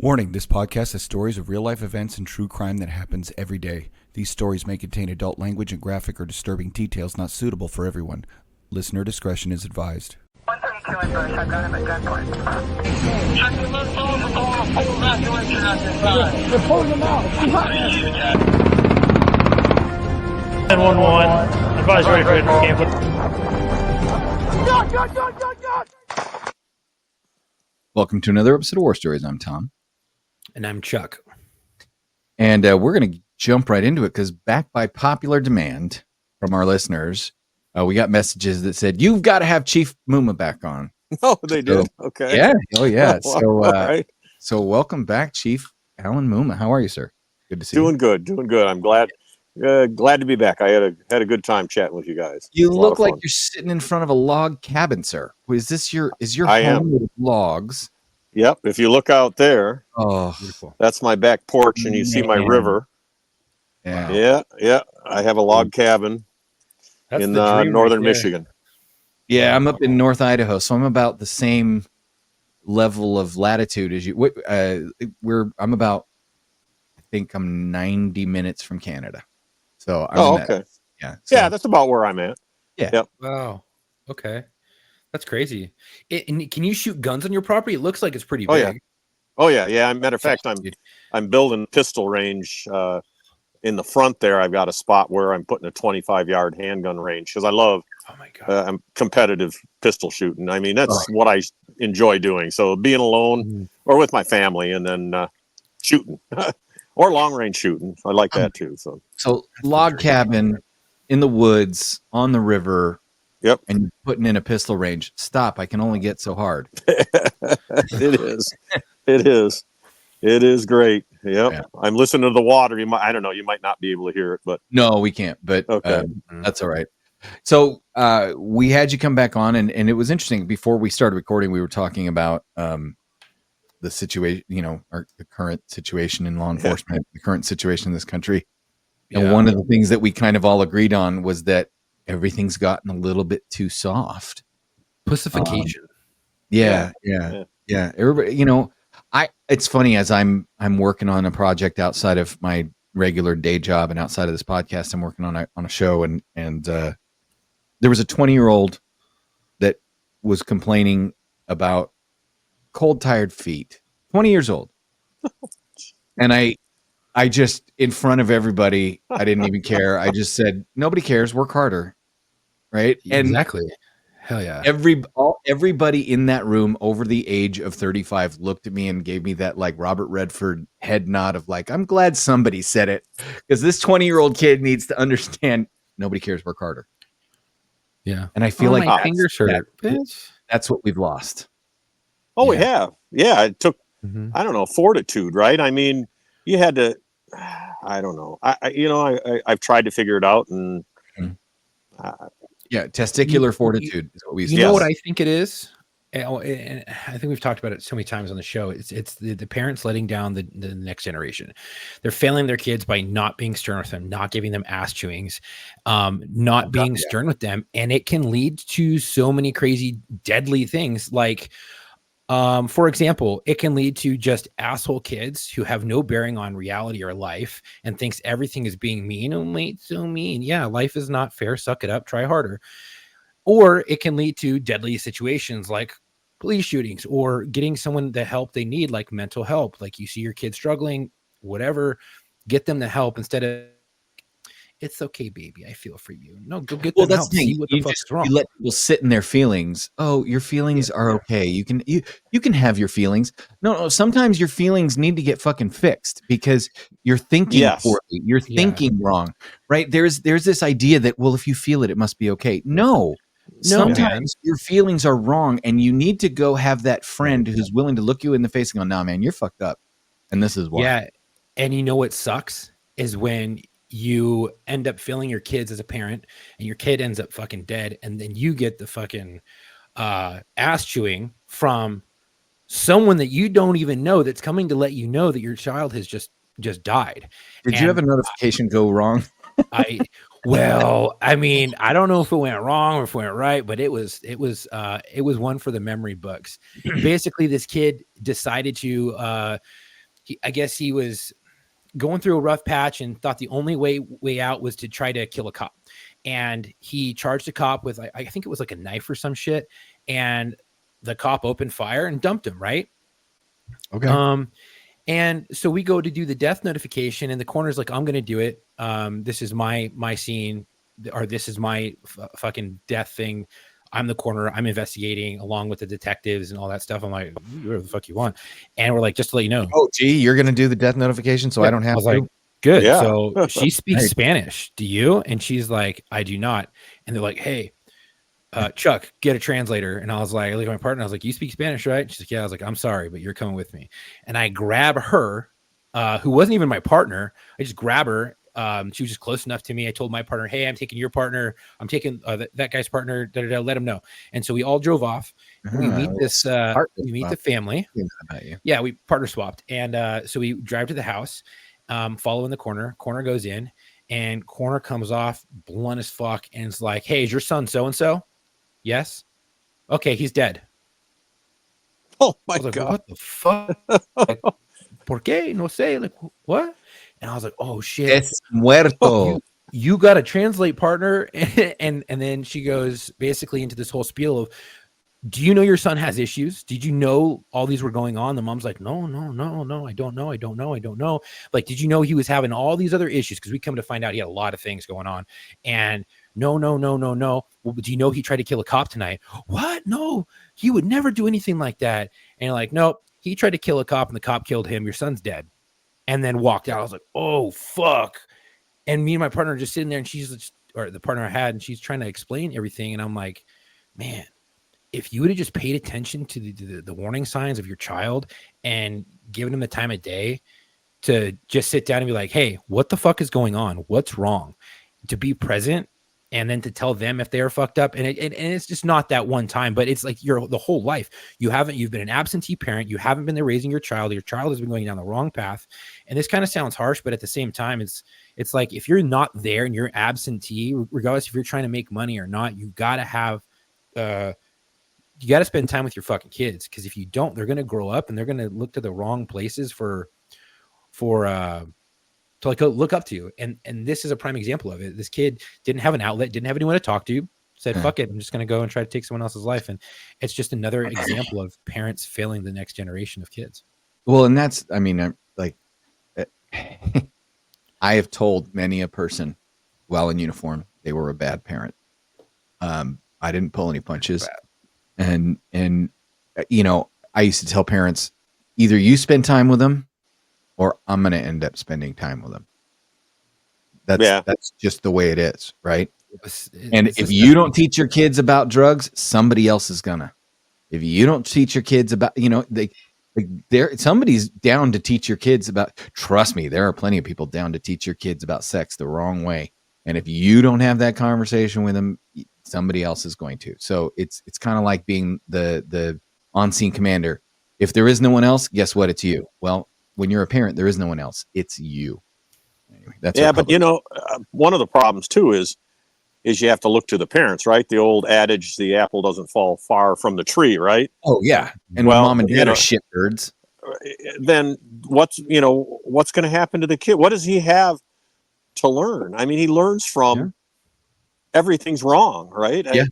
Warning, this podcast has stories of real-life events and true crime that happens every day. These stories may contain adult language and graphic or disturbing details not suitable for everyone. Listener discretion is advised. 132 in Bush, I've got him at gunpoint. Check the left phone for going to full evacuation on this side. They're pulling them out. 911. Advise ready for campus. Welcome to another episode of War Stories. I'm Tom. And I'm Chuck. And we're going to jump right into it because back by popular demand from our listeners, we got messages that said, you've got to have Chief Muma back on. Oh, they did? Okay. Yeah. Oh, yeah. Oh, all right. So welcome back, Chief Alan Muma. How are you, sir? Good to see you. Doing good. I'm glad to be back. I had a good time chatting with you guys. You look like you're sitting in front of a log cabin, sir. Is your home with logs? Yep. If you look out there, oh, beautiful. That's my back porch, and you see my river. Yeah. Yeah. I have a log cabin in northern Michigan. Yeah, I'm up in North Idaho, so I'm about the same level of latitude as you. I'm about, I think I'm 90 minutes from Canada. So okay. Yeah, that's about where I'm at. Yeah. Yep. Wow. Okay. That's crazy. And can you shoot guns on your property? It looks like it's pretty big. Oh yeah. Matter of fact, I'm building a pistol range in the front there. I've got a spot where I'm putting a 25-yard handgun range because I love I'm competitive pistol shooting. I mean, that's what I enjoy doing. So being alone or with my family and then shooting or long range shooting. I like that too. So log cabin in the woods on the river. Yep. And you're putting in a pistol range. Stop. I can only get so hard. It is great. Yep. Yeah. I'm listening to the water. You might not be able to hear it, but no, we can't, but okay. That's all right. So we had you come back on and it was interesting. Before we started recording, we were talking about the situation, the current situation in law enforcement, the current situation in this country. And one of the things that we kind of all agreed on was that everything's gotten a little bit too soft. Pussification. Yeah. Everybody, it's funny as I'm working on a project outside of my regular day job and outside of this podcast, I'm working on a show and there was a 20-year-old that was complaining about cold, tired feet. 20 years old. And I just, in front of everybody, I didn't even care. I just said, nobody cares. Work harder. Right? Exactly. Hell yeah. Everybody in that room over the age of 35 looked at me and gave me that like Robert Redford head nod of like, I'm glad somebody said it because this 20-year-old kid needs to understand nobody cares. Work harder. Yeah. And I feel my fingers hurt. That's what we've lost. Oh, we have. Yeah. It took, I don't know, fortitude, right? I mean, you had to, I don't know. I've tried to figure it out and testicular fortitude is what we know what I think it is? And I think we've talked about it so many times on the show. It's the parents letting down the next generation. They're failing their kids by not being stern with them, not giving them ass chewings, not being stern with them. And it can lead to so many crazy, deadly things like, for example, it can lead to just asshole kids who have no bearing on reality or life and thinks everything is being mean. Oh, mate, so mean. Yeah, life is not fair. Suck it up. Try harder. Or it can lead to deadly situations like police shootings or getting someone the help they need, like mental help. Like you see your kid struggling, whatever, get them the help instead of, it's okay, baby, I feel for you. No, go get them help. See what the fuck's wrong. You let people sit in their feelings. Oh, your feelings are okay. You can have your feelings. No, sometimes your feelings need to get fucking fixed because you're thinking poorly. You're thinking wrong, right? There's this idea that, well, if you feel it, it must be okay. No. Sometimes your feelings are wrong and you need to go have that friend who's willing to look you in the face and go, nah, man, you're fucked up. And this is why. Yeah. And you know what sucks is when you end up failing your kids as a parent and your kid ends up fucking dead. And then you get the fucking ass chewing from someone that you don't even know that's coming to let you know that your child has just died. Did you have a notification go wrong? Well, I mean, I don't know if it went wrong or if it went right, but it was one for the memory books. Basically, this kid decided to I guess he was going through a rough patch and thought the only way out was to try to kill a cop. And he charged a cop with, I think it was like a knife or some shit. And the cop opened fire and dumped him. Right. Okay. And so we go to do the death notification, and the coroner's like, I'm going to do it. This is my scene, or this is my fucking death thing. I'm the coroner. I'm investigating along with the detectives and all that stuff. I'm like, whatever the fuck you want. And we're like, just to let you know. Oh, gee, you're going to do the death notification, so I don't have to. Like, good. Yeah. So she speaks Right. Spanish. Do you? And she's like, I do not. And they're like, hey, Chuck, get a translator. And I was like, I look at my partner. I was like, you speak Spanish, right? She's like, yeah. I was like, I'm sorry, but you're coming with me. And I grab her, who wasn't even my partner. I just grab her. She was just close enough to me. I told my partner, hey, I'm taking your partner. I'm taking that guy's partner. Let him know. And so we all drove off. We meet the family. Yeah, we partner swapped. And so we drive to the house, following the corner. Corner goes in, and corner comes off blunt as fuck and is like, hey, is your son so-and-so? Yes. Okay, he's dead. Oh my God. God. What the fuck? Like, ¿por qué? No sé. Like, what? And I was like, oh shit. Es muerto. You got a translate partner. And then she goes basically into this whole spiel of, do you know your son has issues? Did you know all these were going on? The mom's like, no, I don't know. Like, did you know he was having all these other issues? Because we come to find out he had a lot of things going on. And no. Well, do you know he tried to kill a cop tonight? What? No, he would never do anything like that. And you're like, nope, he tried to kill a cop and the cop killed him. Your son's dead. And then walked out. I was like, oh, fuck. And me and my partner are just sitting there, and she's just, or the partner I had, and she's trying to explain everything. And I'm like, man, if you would have just paid attention to the warning signs of your child and given him the time of day to just sit down and be like, hey, what the fuck is going on? What's wrong? To be present, and then to tell them if they are fucked up. And it's just not that one time, but it's like the whole life. You've been an absentee parent. You haven't been there raising your child. Your child has been going down the wrong path. And this kind of sounds harsh, but at the same time, it's like, if you're not there and you're absentee, regardless if you're trying to make money or not, you got to have, you got to spend time with your fucking kids. Because if you don't, they're going to grow up and they're going to look to the wrong places to like look up to you. And this is a prime example of it. This kid didn't have an outlet, didn't have anyone to talk to, said, fuck it, I'm just going to go and try to take someone else's life. And it's just another example of parents failing the next generation of kids. Well, and that's, I mean, like, I have told many a person while in uniform, they were a bad parent. I didn't pull any punches. And, you know, I used to tell parents, either you spend time with them or I'm going to end up spending time with them. That's just the way it is. Right. And if you don't teach your kids about drugs, somebody else is gonna. If you don't teach your kids about, you know, somebody's down to teach your kids about, trust me, there are plenty of people down to teach your kids about sex the wrong way. And if you don't have that conversation with them, somebody else is going to. So it's kind of like being the on-scene commander. If there is no one else, guess what? It's you. Well, when you're a parent, there is no one else. It's you. Anyway, that's but you know, one of the problems too is you have to look to the parents, right? The old adage, the apple doesn't fall far from the tree, right? Oh yeah. And when mom and dad are shitbirds, then what's going to happen to the kid? What does he have to learn? I mean, he learns from everything's wrong, right? Yeah.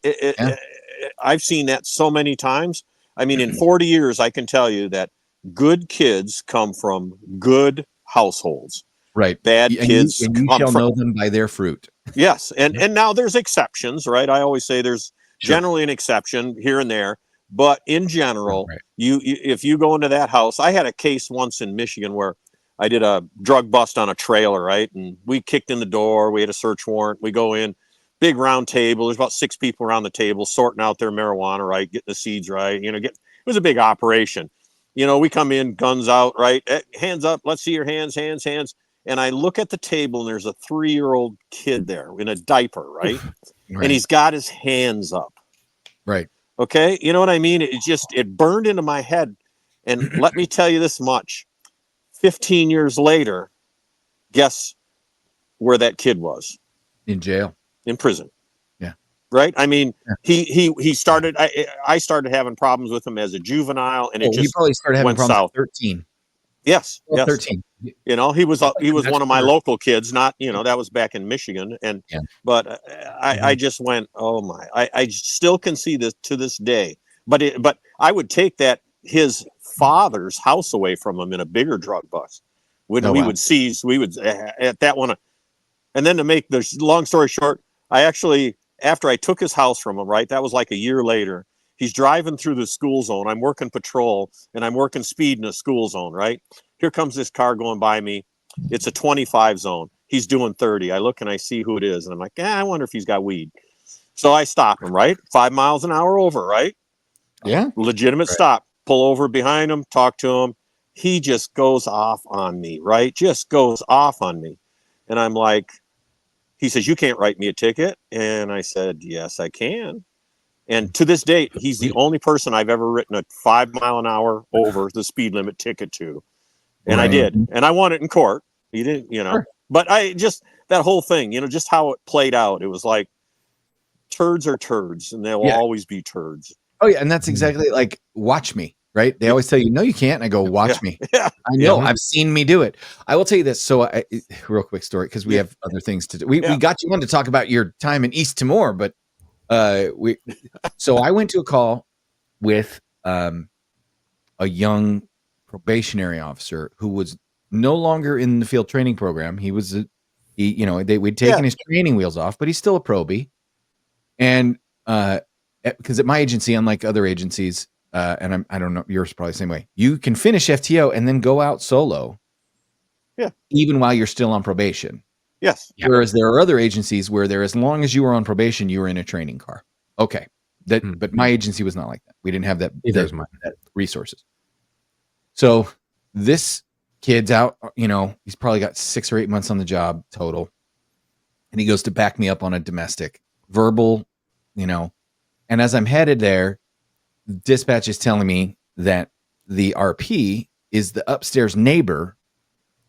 I've seen that so many times. I mean, in 40 years, I can tell you that good kids come from good households. Right. Bad kids and you shall know them by their fruit. Yes. And now there's exceptions, right? I always say there's generally an exception here and there, but in general, you if you go into that house, I had a case once in Michigan where I did a drug bust on a trailer, right? And we kicked in the door, we had a search warrant, we go in, big round table, there's about 6 people around the table sorting out their marijuana, right? Getting the seeds right, it was a big operation. We come in, guns out, right? Hands up, let's see your hands. And I look at the table and there's a 3-year-old kid there in a diaper, right? And he's got his hands up. Right. Okay. You know what I mean? It burned into my head. And let me tell you this much. 15 years later, guess where that kid was? In jail. In prison. Yeah. Right. I mean, he started, I started having problems with him as a juvenile, and it just he probably started having went problems south. at 13. Yes. 13. You know, he was one of my local kids, not, you know, that was back in Michigan. And, but I just went, oh my, I still can see this to this day, but I would take his father's house away from him in a bigger drug bust when we would seize, at that one. And then to make the long story short, after I took his house from him, right, that was like a year later, he's driving through the school zone. I'm working patrol and I'm working speed in a school zone, right? Here comes this car going by me. It's a 25 zone. He's doing 30. I look and I see who it is. And I'm like, I wonder if he's got weed. So I stop him, right? 5 miles an hour over, right? Yeah. Legitimate stop. Pull over behind him, talk to him. He just goes off on me, right? Just goes off on me. And I'm like, he says, you can't write me a ticket. And I said, yes, I can. And to this date, he's the only person I've ever written a 5 mile an hour over the speed limit ticket to. And I did. And I won it in court. He didn't, you know, but that whole thing, you know, just how it played out. It was like turds are turds and they will always be turds. Oh yeah. And that's exactly like, watch me, right? They always tell you, no, you can't. And I go, watch me. I know. I've seen me do it. I will tell you this. So real quick story, because we have other things to do. We got you on to talk about your time in East Timor, but so I went to a call with a young probationary officer who was no longer in the field training program. He was we'd taken his training wheels off, but he's still a probie. And because at my agency, unlike other agencies, and I don't know, yours is probably the same way, you can finish FTO and then go out solo. Yeah. Even while you're still on probation. Yes. Whereas there are other agencies where as long as you were on probation, you were in a training car. Okay. But my agency was not like that. We didn't have that resources. So this kid's out, you know, he's probably got 6 or 8 months on the job total. And he goes to back me up on a domestic verbal, you know, and as I'm headed there, dispatch is telling me that the RP is the upstairs neighbor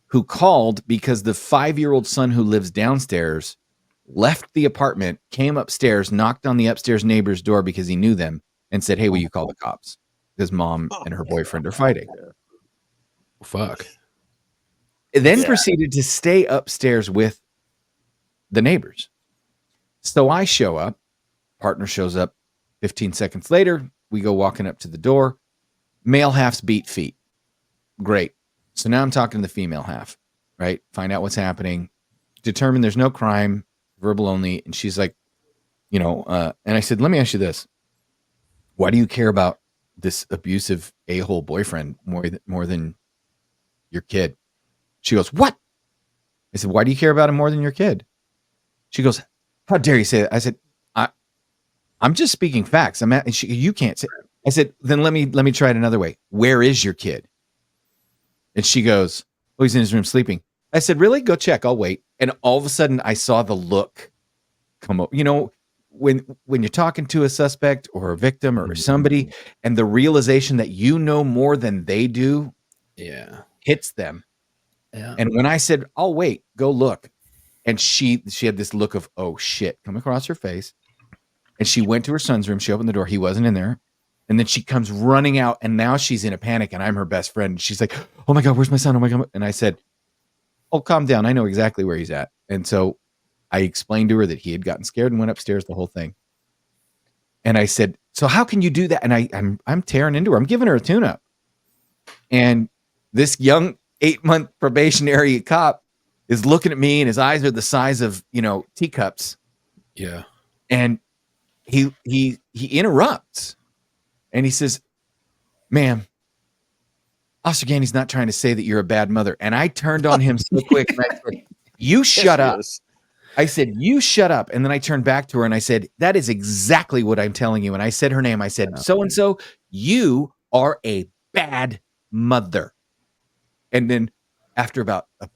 who called because the 5-year-old son who lives downstairs left the apartment, came upstairs, knocked on the upstairs neighbor's door because he knew them and said, hey, will you call the cops? Because mom and her boyfriend are fighting. Fuck. It then proceeded to stay upstairs with the neighbors. So I show up, partner shows up 15 seconds later. We go walking up to the door. Male half's beat feet. Great. So now I'm talking to the female half, right? Find out what's happening, determine there's no crime, verbal only. And she's like, you know, and I said, let me ask you this. Why do you care about this abusive a-hole boyfriend more than your kid? She goes, what? I said, why do you care about him more than your kid? She goes, how dare you say that? I said, I'm just speaking facts. You can't say. I said, then let me try it another way. Where is your kid? And she goes, oh, he's in his room sleeping. I said, really? Go check. I'll wait. And all of a sudden I saw the look come up. You know, when you're talking to a suspect or a victim or somebody and the realization that you know more than they do hits them. Yeah. And when I said, I'll wait, go look. And she had this look of, oh shit, come across her face. And she went to her son's room. She opened the door. He wasn't in there. And then she comes running out, and now she's in a panic, and I'm her best friend. And she's like, oh my God, where's my son? Oh my God. And I said, oh, calm down. I know exactly where he's at. And so I explained to her that he had gotten scared and went upstairs, the whole thing. And I said, so how can you do that? And I'm tearing into her. I'm giving her a tune-up. And this young 8-month probationary cop is looking at me, and his eyes are the size of, you know, teacups. Yeah. And he interrupts. And he says, ma'am, Officer Gandy's not trying to say that you're a bad mother. And I turned on him so quick. And I said, you shut up. I said, you shut up. And then I turned back to her and I said, that is exactly what I'm telling you. And I said her name. I said, so-and-so, you are a bad mother. And then after about a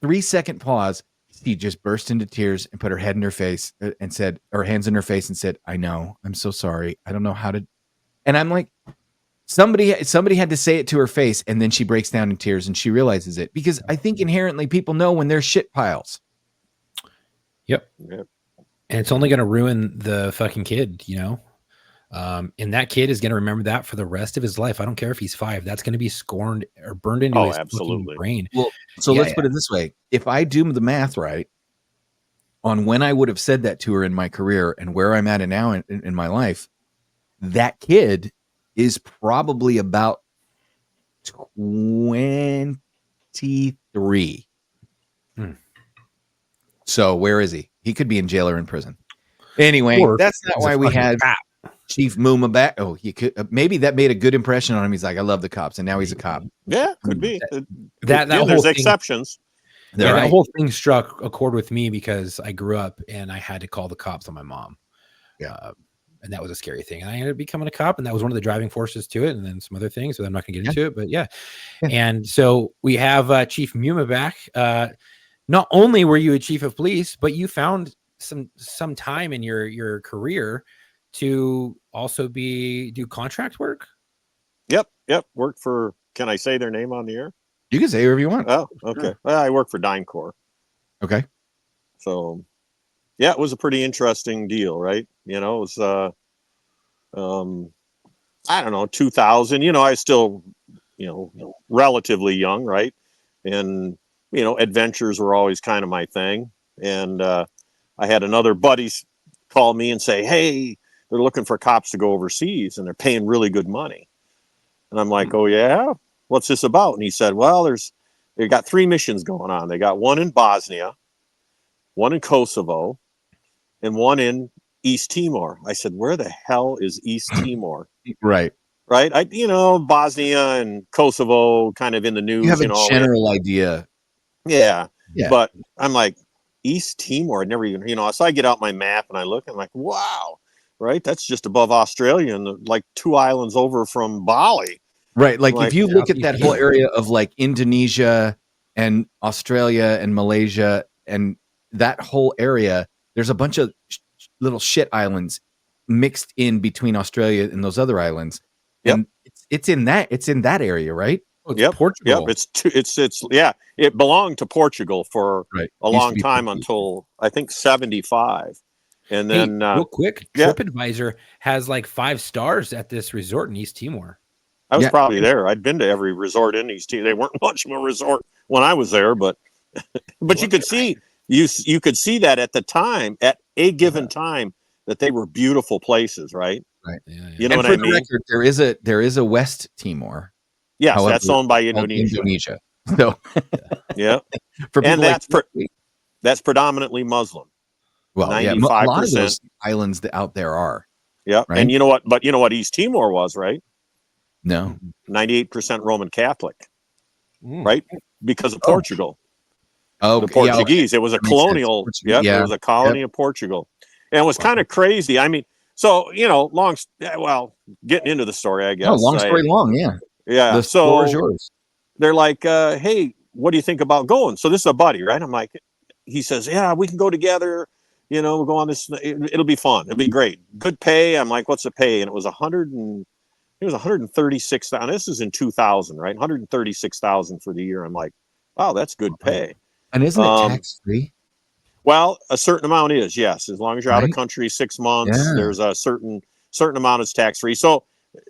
3-second pause, she just burst into tears and put her head in her face and said, or hands in her face and said, I know, I'm so sorry. I don't know how to. And I'm like, somebody had to say it to her face, and then she breaks down in tears and she realizes it, because I think inherently people know when they're shit piles. Yep. And it's only going to ruin the fucking kid, you know? And that kid is going to remember that for the rest of his life. I don't care if he's 5. That's going to be scorned or burned into his fucking brain. Well, so let's put it this way. If I do the math right on when I would have said that to her in my career and where I'm at now in my life, that kid is probably about 23. So where is he? He could be in jail or in prison. Anyway, that's not why we had Chief Muma back. Oh, he could maybe that made a good impression on him. He's like, I love the cops, and now he's a cop. Yeah, could be. That whole there's thing, exceptions. Yeah, that whole thing struck a chord with me because I grew up and I had to call the cops on my mom. Yeah. And that was a scary thing. And I ended up becoming a cop, and that was one of the driving forces to it. And then some other things, so I'm not going to get into it, but yeah. And so we have Chief Muma back. Not only were you a chief of police, but you found some time in your career to also do contract work. Yep. Work for. Can I say their name on the air? You can say whatever you want. Oh, okay. Sure. Well, I work for DynCorp. Okay. So, yeah, it was a pretty interesting deal, right? It was, I don't know, 2000. I was still, relatively young, right? And adventures were always kind of my thing. And I had another buddy call me and say, "Hey, they're looking for cops to go overseas, and they're paying really good money." And I'm like, "Oh yeah, what's this about?" And he said, "Well, they've got 3 missions going on. They got one in Bosnia, one in Kosovo, and one in East Timor." I said, "Where the hell is East Timor?" Right. Bosnia and Kosovo kind of in the news. You have a general idea. Yeah. But I'm like, East Timor, I never even, so I get out my map and I look and I'm like, wow, right? That's just above Australia and like 2 islands over from Bali. Right. Like if you look at that whole area of like Indonesia and Australia and Malaysia and that whole area, there's a bunch of little shit islands mixed in between Australia and those other islands. And it's in that area, right? Oh, it's Portugal. Yep. It belonged to Portugal for a long time until I think 75. And then real quick, TripAdvisor has like 5 stars at this resort in East Timor. I was probably there. I'd been to every resort in East Timor. They weren't much of a resort when I was there, but you could see you could see that at the time, at a given time, that they were beautiful places, right? Right. Yeah. You know what I mean? Record, there is a West Timor. Yes, however, that's owned by Indonesia. So and that's predominantly Muslim. Well, 95%. A lot of those islands out there are. Yeah, right? And you know what? But you know what East Timor was, right? No, 98% Roman Catholic, right? Because of Portugal. Oh, the Portuguese. It was a colonial. It was a colony of Portugal, and it was kind of crazy. I mean, so getting into the story, I guess. No, long story long, yeah. Yeah. The floor is yours. They're like, "Hey, what do you think about going?" So this is a buddy, right? I'm like, he says, "Yeah, we can go together. We'll go on this. It'll be fun. It'll be great. Good pay." I'm like, "What's the pay?" And it was 136,000. This is in 2000, right? 136,000 for the year. I'm like, wow, that's good pay. And isn't it tax free? Well, a certain amount is, yes. As long as you're out of country 6 months, there's a certain amount is tax free. So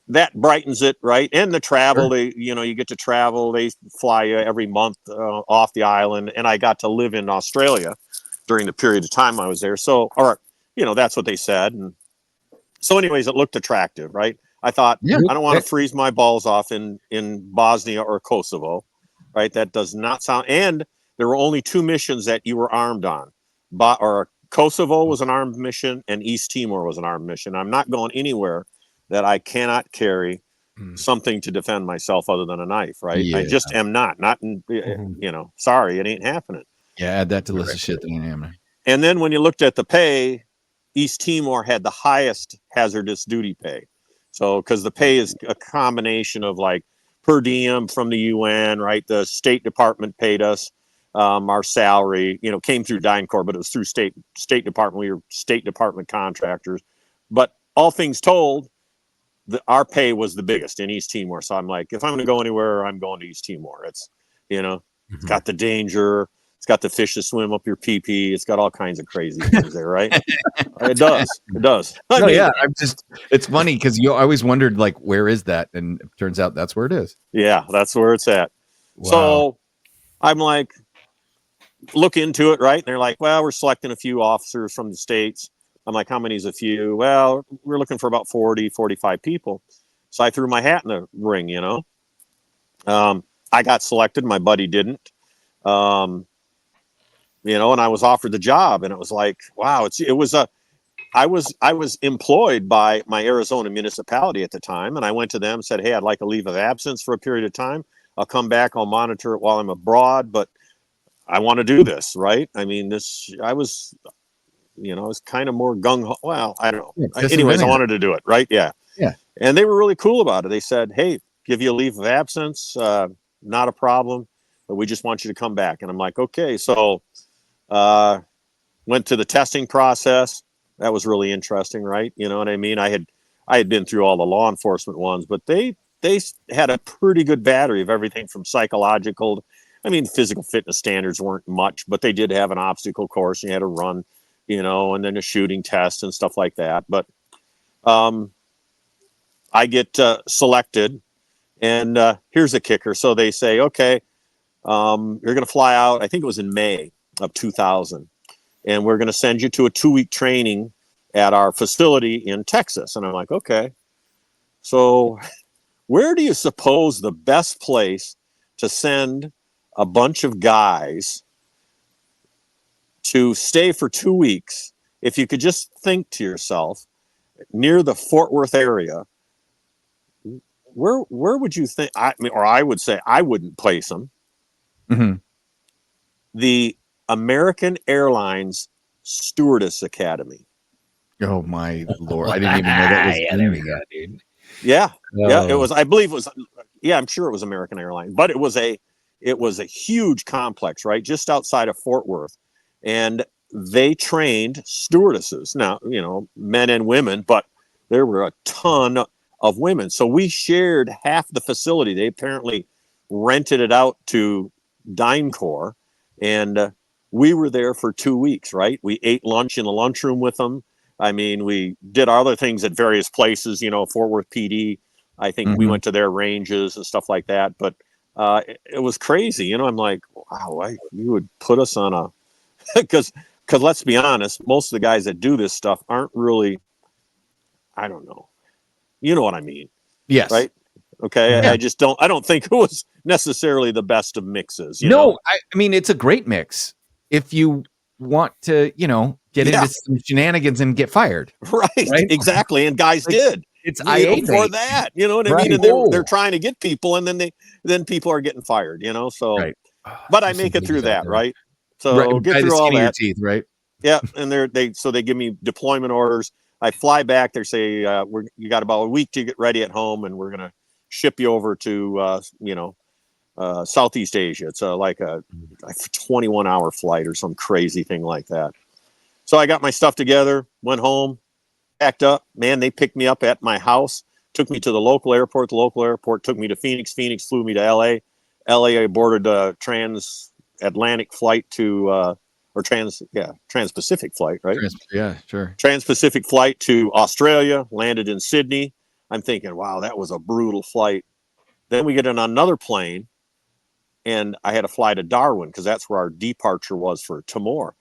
that brightens it, right? And the travel, you get to travel. They fly you every month off the island, and I got to live in Australia during the period of time I was there. So, that's what they said. And so, anyways, it looked attractive, right? I thought, I don't want to freeze my balls off in Bosnia or Kosovo, right? That does not sound. And there were only 2 missions that you were armed on. Kosovo was an armed mission, and East Timor was an armed mission. I'm not going anywhere that I cannot carry something to defend myself other than a knife, right? I just am not sorry, it ain't happening. Yeah, add that to the list of shit that ain't happening. And then when you looked at the pay, East Timor had the highest hazardous duty pay. So, because the pay is a combination of like per diem from the UN, right? The State Department paid us our salary, came through DynCorp, but it was through State Department. We were State Department contractors. But all things told, our pay was the biggest in East Timor. So I'm like, if I'm going to go anywhere, I'm going to East Timor. It's, it's got the danger, It's got the fish to swim up your pee-pee. It's got all kinds of crazy things there, right? It does. It does. I mean, yeah. It's funny because you always wondered, like, where is that? And it turns out that's where it is. Yeah, that's where it's at. Wow. So I'm like, look into it, right? And they're like, well, we're selecting a few officers from the States. I'm like, how many is a few? Well, we're looking for about 40, 45 people. So I threw my hat in the ring, you know. I got selected. My buddy didn't. You know, and I was offered the job, and it was like, wow, I was employed by my Arizona municipality at the time, and I went to them and said, hey, I'd like a leave of absence for a period of time. I'll come back, I'll monitor it while I'm abroad, but I want to do this, right? I mean, I was kind of more gung-ho. Well, I don't know. Anyways, I wanted to do it, right? Yeah. Yeah. And they were really cool about it. They said, hey, give you a leave of absence, not a problem, but we just want you to come back. And I'm like, okay. So went to the testing process. That was really interesting, right? You know what I mean? I had been through all the law enforcement ones, but they had a pretty good battery of everything from psychological. I mean, physical fitness standards weren't much, but they did have an obstacle course. And you had to run, you know, and then a shooting test and stuff like that. But I get selected, and here's the kicker. So they say, okay, you're going to fly out. I think it was in May of 2000. And we're going to send you to a 2-week training at our facility in Texas. And I'm like, okay. So where do you suppose the best place to send a bunch of guys to stay for 2 weeks, if you could just think to yourself, near the Fort Worth area, where would you think? I would say I wouldn't place them. Mm-hmm. The American Airlines Stewardess Academy. Oh my Lord! I didn't even know that was. Yeah, there we go, dude. Yeah, yeah, it was. I believe it was. Yeah, I'm sure it was American Airlines, but it was a huge complex, right, just outside of Fort Worth, and they trained stewardesses. Now, you know, men and women, but there were a ton of women. So we shared half the facility. They apparently rented it out to DynCorp, and we were there for 2 weeks, right? We ate lunch in the lunchroom with them. I mean, we did other things at various places, you know, Fort Worth PD. I think we went to their ranges and stuff like that. But it was crazy. You know, I'm like, wow, you would put us on a, because let's be honest, most of the guys that do this stuff aren't really, I don't know. You know what I mean? Yes. Right? Okay. Yeah. I don't think it was necessarily the best of mixes. You no, know? I mean, it's a great mix. If you want to, you know, get into some shenanigans and get fired. Right? Exactly. And guys did. It's for that. You know what I mean? And they're trying to get people, and then people are getting fired, you know? So, but I make it through that, right? So get through all that. Teeth, right? Yeah. And they give me deployment orders. I fly back. They say, you got about a week to get ready at home, and we're going to ship you over to, Southeast Asia. It's like a 21-hour flight or some crazy thing like that. So I got my stuff together, went home, packed up. Man, they picked me up at my house, took me to the local airport. The local airport took me to Phoenix. Phoenix flew me to LA. LA, I boarded a transatlantic flight to, Trans-Pacific flight, right? Sure. Trans-Pacific flight to Australia, landed in Sydney. I'm thinking, wow, that was a brutal flight. Then we get on another plane, and I had to fly to Darwin because that's where our departure was for Timor.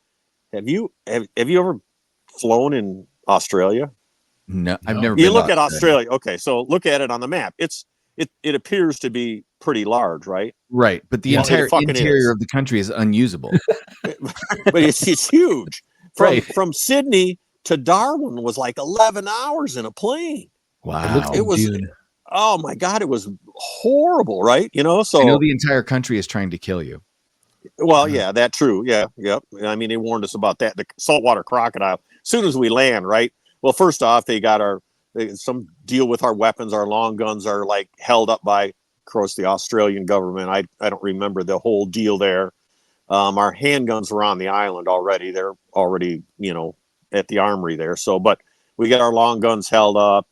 Have you ever flown in Australia? No, I've never. You look at Australia. Okay, so look at it on the map. It appears to be pretty large, right? Right, but the entire interior of the country is unusable. But it's huge. From Sydney to Darwin was like 11 hours in a plane. Wow, it was. Dude. Oh my God, it was horrible, right? You know, so I know the entire country is trying to kill you. Well, yeah, that's true. Yeah, yep. I mean, they warned us about that. The saltwater crocodile. As soon as we land, right? Well, first off, they got some deal with our weapons. Our long guns are like held up by, of course, the Australian government. I don't remember the whole deal there. Our handguns were on the island already. They're already, you know, at the armory there. So, but we got our long guns held up.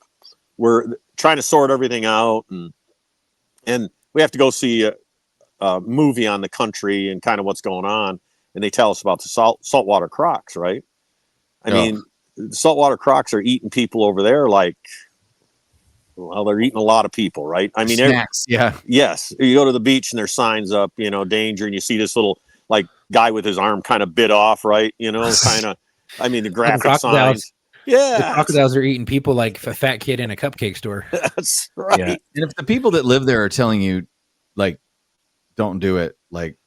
We're trying to sort everything out, and we have to go see a movie on the country and kind of what's going on. and they tell us about the saltwater crocs, right? I mean, saltwater crocs are eating people over there like, well, they're eating a lot of people, right? I mean, snacks. Yes, you go to the beach and there's signs up, danger, and you see this little like guy with his arm kind of bit off, right? Kind of. I mean, the graphic signs. Yeah, the crocodiles are eating people like a fat kid in a cupcake store. That's right. Yeah. And if the people that live there are telling you, like, don't do it, like,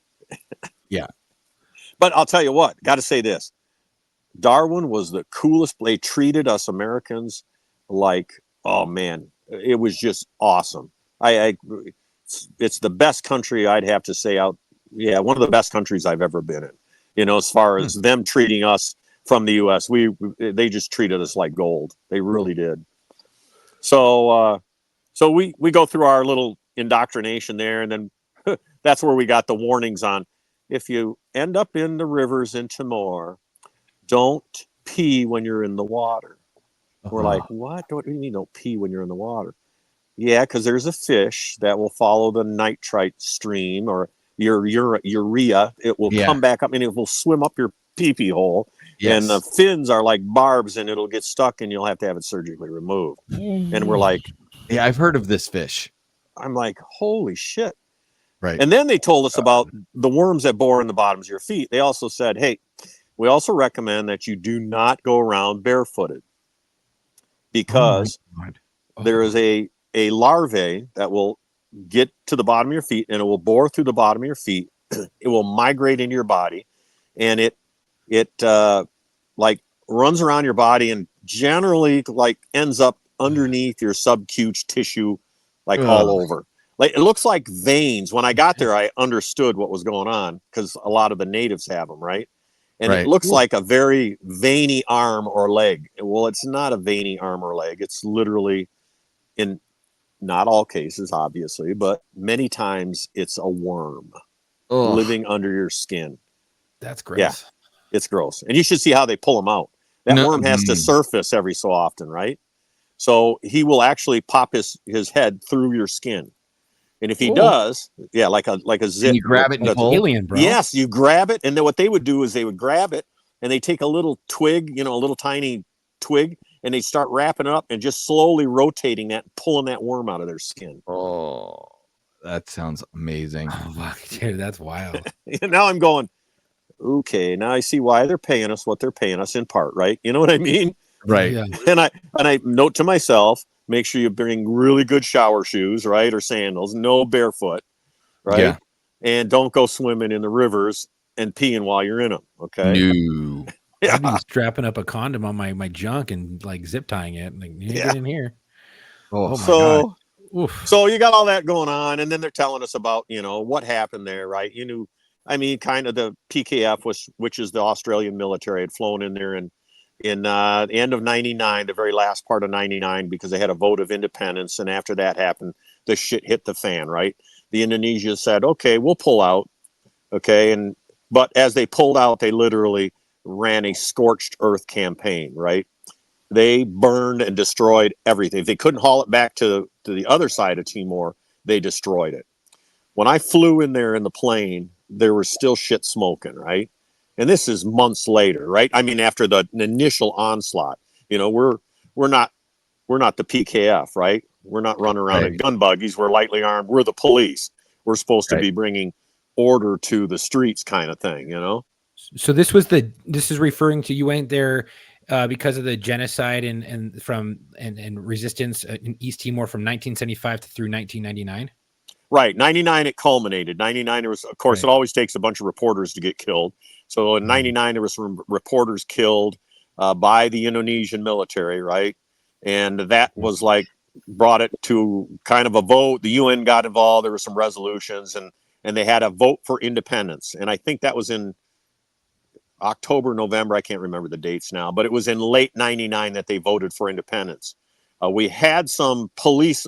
yeah. But I'll tell you what, got to say this. Darwin was the coolest. They treated us Americans like, oh man, it was just awesome. It's the best country, I'd have to say, out. Yeah, one of the best countries I've ever been in. As far as them treating us from the U.S., they just treated us like gold. They really did. So we go through our little indoctrination there, and then that's where we got the warnings on, if you end up in the rivers in Timor, don't pee when you're in the water. We're like, what? What do you mean don't pee when you're in the water? Yeah, because there's a fish that will follow the nitrite stream or your urea. It will come back up and it will swim up your pee-pee hole. Yes. And the fins are like barbs and it'll get stuck and you'll have to have it surgically removed. And we're like, yeah, I've heard of this fish. I'm like, holy shit. Right. And then they told us about the worms that bore in the bottoms of your feet. They also said, hey, we also recommend that you do not go around barefooted because there is a larvae that will get to the bottom of your feet and it will bore through the bottom of your feet. It will migrate into your body and it like runs around your body and generally like ends up underneath your subcutaneous tissue, like all over. Like it looks like veins. When I got there, I understood what was going on because a lot of the natives have them, right? And it looks like a very veiny arm or leg. Well, it's not a veiny arm or leg. It's literally, in not all cases, obviously, but many times it's a worm living under your skin. That's gross. Yeah, it's gross. And you should see how they pull them out. That worm has to surface every so often, right? So he will actually pop his head through your skin. And if he does, like a zip. And you grab it and pull? Alien, bro. Yes, you grab it. And then what they would do is they would grab it and they take a little twig, a little tiny twig, and they start wrapping it up and just slowly rotating that, pulling that worm out of their skin. Oh, that sounds amazing. Oh, dude, that's wild. And now I'm going, okay, now I see why they're paying us what they're paying us in part, right? You know what I mean? Right. Yeah. And I note to myself, make sure you bring really good shower shoes, right? Or sandals, no barefoot, right? Yeah. And don't go swimming in the rivers and peeing while you're in them, okay? No. I'd be strapping up a condom on my junk and like zip tying it. Like, you get in here. Oh my God. Oof. So you got all that going on, and then they're telling us about, what happened there, right? Kind of the PKF, which is the Australian military, had flown in there in the end of 99, the very last part of 99, because they had a vote of independence. And after that happened, the shit hit the fan, right? The Indonesia said, okay, we'll pull out. Okay. But as they pulled out, they literally ran a scorched earth campaign, right? They burned and destroyed everything. If they couldn't haul it back to the other side of Timor, they destroyed it. When I flew in there in the plane, there was still shit smoking, right? And this is months later, right? I mean, after the initial onslaught, we're not the PKF, right? We're not running around in gun buggies. We're lightly armed. We're the police. We're supposed to be bringing order to the streets, kind of thing, So this is referring to, you went there because of the genocide and resistance in East Timor from 1975 through 1999. Right. 99, it culminated. 99, there was, of course, it always takes a bunch of reporters to get killed. So in 99, there was some reporters killed by the Indonesian military, right? And that was like, brought it to kind of a vote. The UN got involved. There were some resolutions and they had a vote for independence. And I think that was in October, November. I can't remember the dates now, but it was in late 99 that they voted for independence. We had some police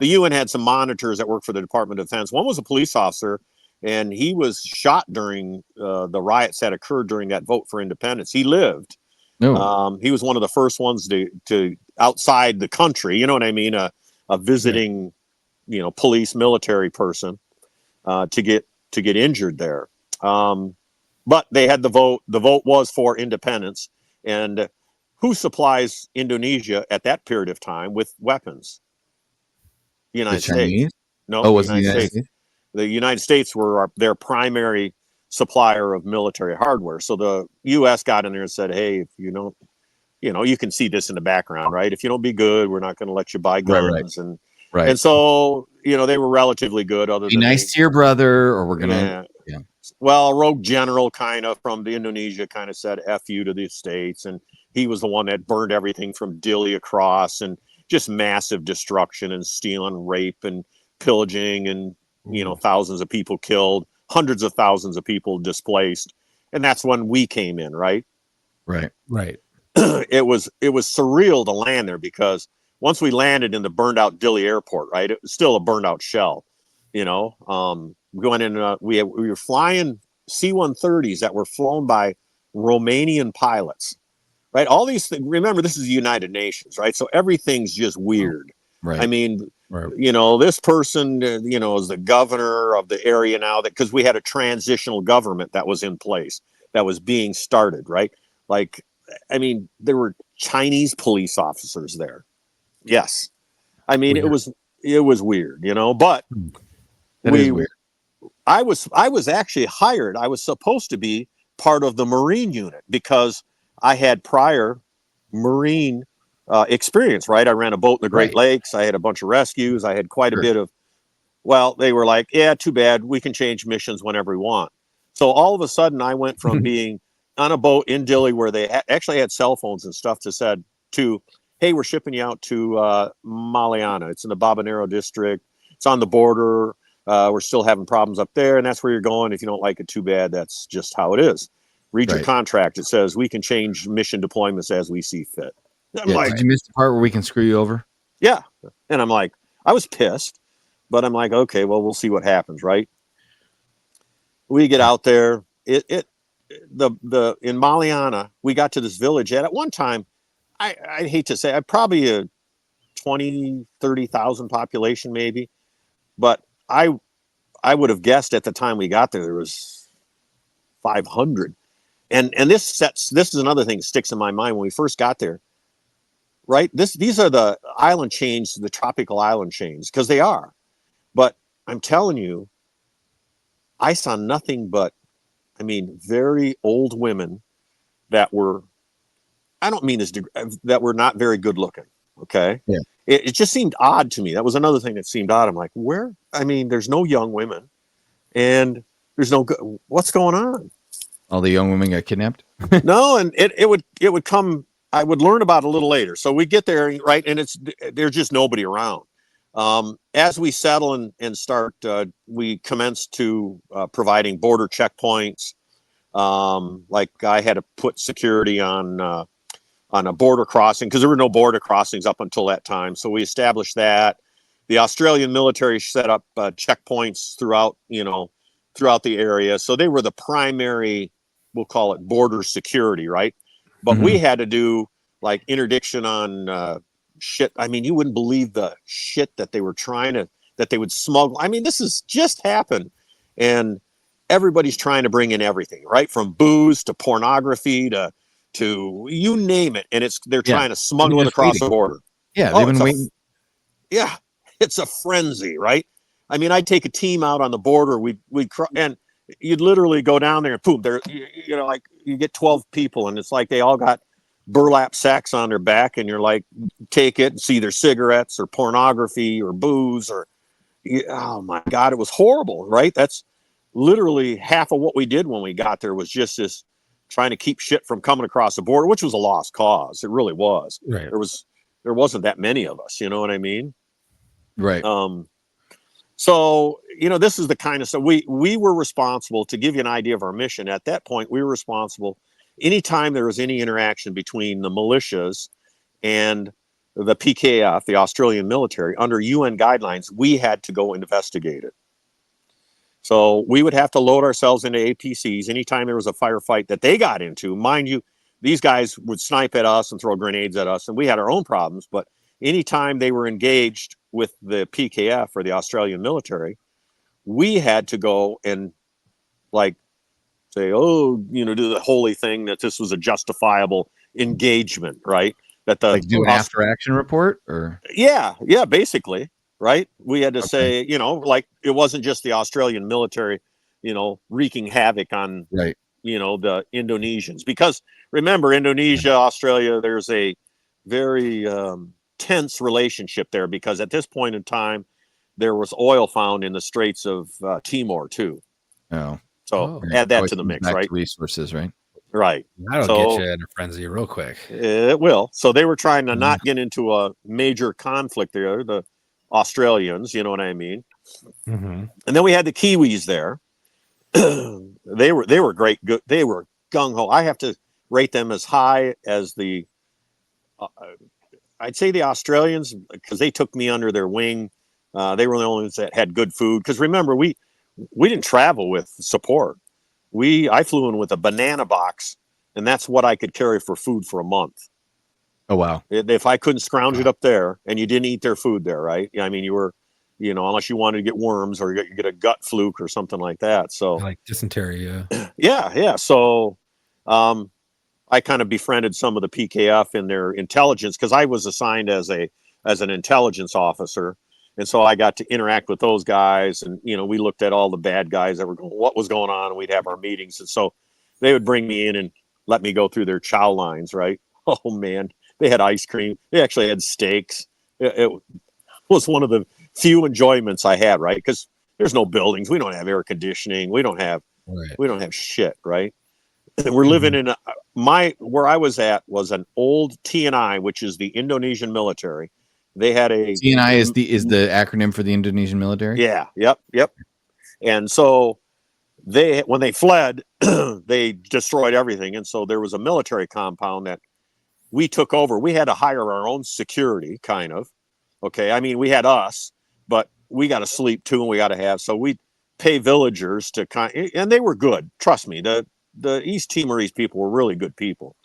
the UN had some monitors that worked for the Department of Defense. One was a police officer, and he was shot during the riots that occurred during that vote for independence. He lived. No. He was one of the first ones to outside the country, you know what I mean? A visiting, police military person to get injured there. but they had the vote. The vote was for independence. And who supplies Indonesia at that period of time with weapons? The The United States. Chinese? No, Oh, the was it the United United States. States? The United States were their primary supplier of military hardware. So the U.S. got in there and said, hey, if you don't, you can see this in the background, right? If you don't be good, we're not going to let you buy guns. Right. And so, they were relatively good other Be than nice to your brother, or we're gonna. yeah. Well, a rogue general kind of from the Indonesia kind of said F you to the States. And he was the one that burned everything from Dili across, and just massive destruction and stealing, rape and pillaging, and, thousands of people killed, hundreds of thousands of people displaced. And that's when we came in, right? Right. It was surreal to land there, because once we landed in the burned out Dili airport, right, it was still a burned out shell, going in, we were flying C-130s that were flown by Romanian pilots, right? All these things, remember, this is the United Nations, right? So everything's just weird. Right. I mean, this person, is the governor of the area now, that because we had a transitional government that was in place, that was being started, right? Like, I mean, there were Chinese police officers there. Yes. I mean, weird. it was weird, but that is weird. I was actually hired. I was supposed to be part of the Marine unit, because I had prior Marine experience, right? I ran a boat in the Great Lakes. I had a bunch of rescues. I had quite a bit of, they were like, yeah, too bad. We can change missions whenever we want. So all of a sudden I went from being on a boat in Dili, where they actually had cell phones and stuff, to, hey, we're shipping you out to Maliana. It's in the Babanero district. It's on the border. We're still having problems up there, and that's where you're going. If you don't like it, too bad. That's just how it is. Read your contract. It says we can change mission deployments as we see fit. Did you miss the part where we can screw you over? Yeah. And I'm like, I was pissed, but I'm like, okay, well, we'll see what happens, right? We get out there. In Maliana, we got to this village, and at one time, I hate to say, I probably a 20, 30,000 population maybe, but I would have guessed at the time we got there was 500. And this is another thing that sticks in my mind when we first got there, right? These are the island chains, the tropical island chains, because they are. But I'm telling you, I saw nothing but, very old women that were, I don't mean this, that were not very good looking. Okay. Yeah. It just seemed odd to me. That was another thing that seemed odd. I'm like, where? There's no young women, and there's no, what's going on? All the young women got kidnapped? No, and it would come. I would learn about it a little later. So we get there, right, and there's just nobody around. As we settle and start, we commence to providing border checkpoints. Like I had to put security on a border crossing, because there were no border crossings up until that time. So we established that. The Australian military set up checkpoints throughout the area. So they were the primary, we'll call it border security, right? But we had to do like interdiction on shit. You wouldn't believe the shit that they were that they would smuggle. This has just happened. And everybody's trying to bring in everything, right? From booze to pornography to you name it. And they're trying to smuggle it across the border. Yeah. They've been waiting. Yeah. It's a frenzy, right? I'd take a team out on the border. We'd and you'd literally go down there and boom, there, like you get 12 people, and it's like they all got burlap sacks on their back, and you're like, take it and see their cigarettes or pornography or booze or, oh my God, it was horrible, right? That's literally half of what we did when we got there, was just this trying to keep shit from coming across the border, which was a lost cause. It really was. Right. There wasn't that many of us, you know what I mean? Right. So, this is the kind of stuff we were responsible. To give you an idea of our mission at that point, we were responsible anytime there was any interaction between the militias and the PKF, the Australian military, under UN guidelines, we had to go investigate it. So we would have to load ourselves into APCs anytime there was a firefight that they got into. Mind you, these guys would snipe at us and throw grenades at us, and we had our own problems. But anytime they were engaged with the PKF or the Australian military, we had to go and like say, oh, do the holy thing that this was a justifiable engagement, right? That the like do an after action report, or yeah, basically, right? We had to okay. say, like it wasn't just the Australian military, wreaking havoc on right. the Indonesians, because remember, Indonesia, Australia, there's a very tense relationship there, because at this point in time there was oil found in the Straits of Timor too. Oh, so right. add that to the Comes mix, back right? to resources, right? Right. That'll So get you in a frenzy real quick. it will. So they were trying to not get into a major conflict there, the Australians, you know what I mean? Mm-hmm. And then we had the Kiwis there. They were great. Good. They were gung ho. I have to rate them as high as the. I'd say the Australians, because they took me under their wing. They were the only ones that had good food. Because remember, we didn't travel with support. I flew in with a banana box, and that's what I could carry for food for a month. Oh wow! If I couldn't scrounge it up there, and you didn't eat their food there, right? I mean, you were, unless you wanted to get worms or you get a gut fluke or something like that. So like dysentery, yeah. So, I kind of befriended some of the PKF in their intelligence, because I was assigned as an intelligence officer, and so I got to interact with those guys, and we looked at all the bad guys that were going, what was going on, and we'd have our meetings, and so they would bring me in and let me go through their chow lines, right? Oh man, they had ice cream, they actually had steaks. It was one of the few enjoyments I had, right? Because there's no buildings, we don't have air conditioning, we don't have shit, right? We're living in where I was at was an old TNI, which is the Indonesian military. They had a TNI is the acronym for the Indonesian military. Yeah, yep. And so when they fled, they destroyed everything, and so there was a military compound that we took over. We had to hire our own security, kind of. Okay, I mean, we had us, but we got to sleep too, and we got to have. So we pay villagers to and they were good. Trust me, the East Timorese people were really good people,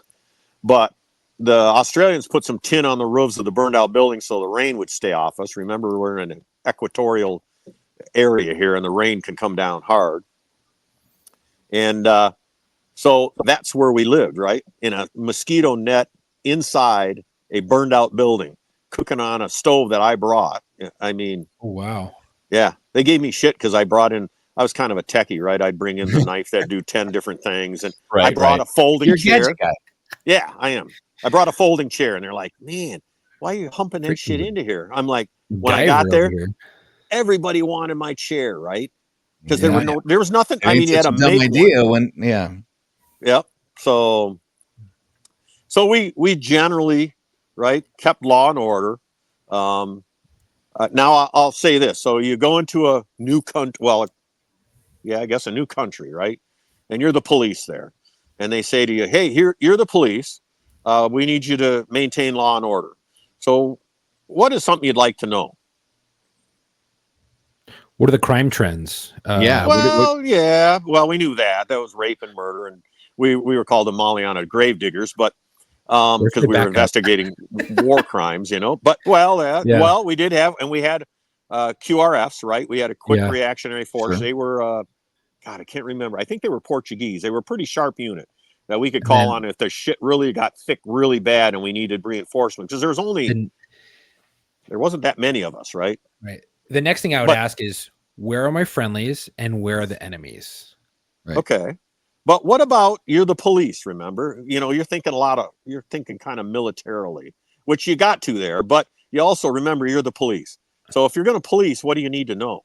but the Australians put some tin on the roofs of the burned out buildings so the rain would stay off us. Remember, we're in an equatorial area here, and the rain can come down hard. And so that's where we lived, right? In a mosquito net inside a burned out building, cooking on a stove that I brought. I mean, oh wow, yeah, they gave me shit because I was kind of a techie, right? I'd bring in the knife that do 10 different things, and I brought a folding chair. Guy. Yeah, I am. I brought a folding chair, and they're like, "Man, why are you humping that shit into here?" I'm like, when I got there, everybody wanted my chair, right? Because there was nothing. I mean, you had a dumb idea one. Yep. So we generally, right, kept law and order. Now I'll say this: so you go into a new country. Well, I guess a new country, right? And you're the police there, and they say to you, "Hey, you're the police. We need you to maintain law and order." So, what is something you'd like to know? What are the crime trends? Well, we knew that was rape and murder, and we were called the Maliana grave diggers, but because we were investigating war crimes, But well, we did have, and we had QRFs, right? We had a quick reactionary force. Sure. They were, God, I can't remember. I think they were Portuguese. They were a pretty sharp unit that we could call on if the shit really got thick, really bad, and we needed reinforcement, because there wasn't that many of us, right? Right. The next thing I would ask is, where are my friendlies and where are the enemies? Right. Okay. But what about, you're the police, remember? You're thinking kind of militarily, which you got to there, but you also remember you're the police. So if you're going to police, what do you need to know?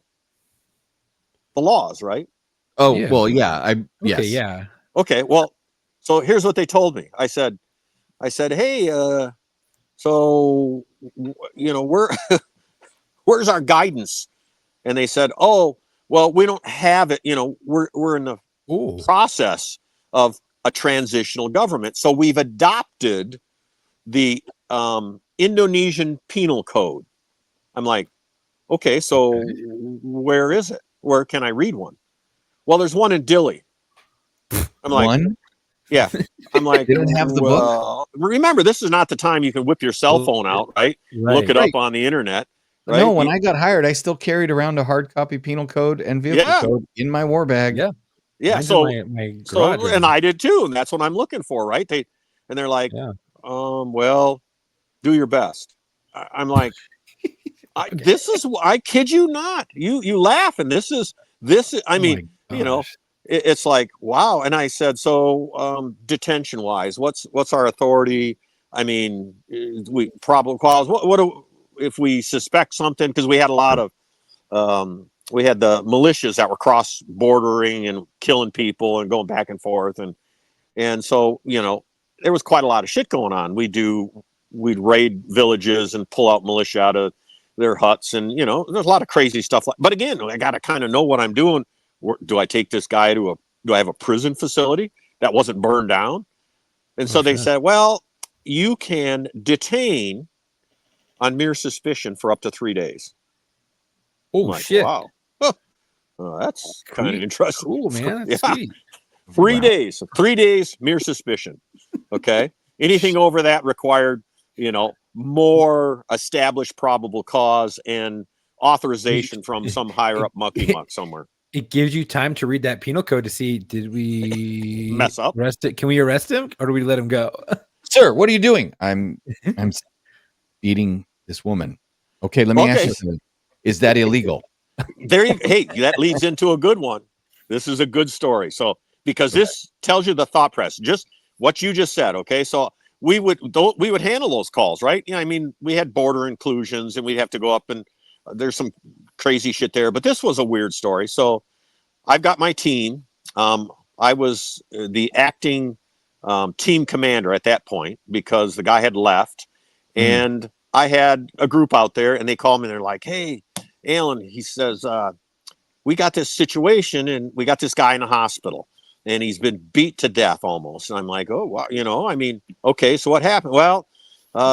The laws, right? Oh, yeah. Well, yeah. Yes. Okay, yeah. Okay, well, so here's what they told me. I said, hey, so, where's our guidance? And they said, oh, well, we don't have it. We're in the process of a transitional government. So we've adopted the Indonesian Penal Code. I'm like, okay, so where is it? Where can I read one? Well, there's one in Dili. I'm like, one? Yeah. I'm like, they don't have the book. Remember, this is not the time you can whip your cell phone out, right? Look it up on the internet. Right? No, when I got hired, I still carried around a hard copy penal code and vehicle code in my war bag. Yeah. Yeah. Mine's in my garage. So, and I did too. And that's what I'm looking for. Right. They're like, Yeah. Well, do your best. I'm like, Okay. I kid you not. You laugh. And this is, I Oh mean, my you know, gosh. it's like, wow. And I said, so, detention wise, what's our authority? I mean, we probable cause, if we suspect something, because we had a lot of, we had the militias that were cross bordering and killing people and going back and forth. And so, there was quite a lot of shit going on. We'd raid villages and pull out militia out of their huts. And, there's a lot of crazy stuff. But again, I got to kind of know what I'm doing. Do I take this guy do I have a prison facility that wasn't burned down? And so they said, well, you can detain on mere suspicion for up to 3 days. Oh, I'm like, shit. wow. Well, that's kind of interesting. Cool, man. That's Yeah. sweet. 3 days. 3 days, mere suspicion. Okay. Anything over that required, more established probable cause and authorization from some higher up mucky muck somewhere. It gives you time to read that penal code to see, did we Mess up? arrest it? Can we arrest him or do we let him go? Sir, what are you doing? I'm beating this woman. Okay, let me ask you something. Is that illegal? Hey, that leads into a good one. This is a good story. So, because this tells you the thought process, just what you just said. Okay. So we would handle those calls, right? I mean, we had border inclusions and we'd have to go up and there's some crazy shit there, but this was a weird story. So I've got my team. I was the acting team commander at that point because the guy had left, and I had a group out there, and they called me. And they're like, "Hey, Alan," he says, "we got this situation, and we got this guy in the hospital, and he's been beat to death almost." And I'm like, "Oh, wow, I mean, okay, so what happened?" Well,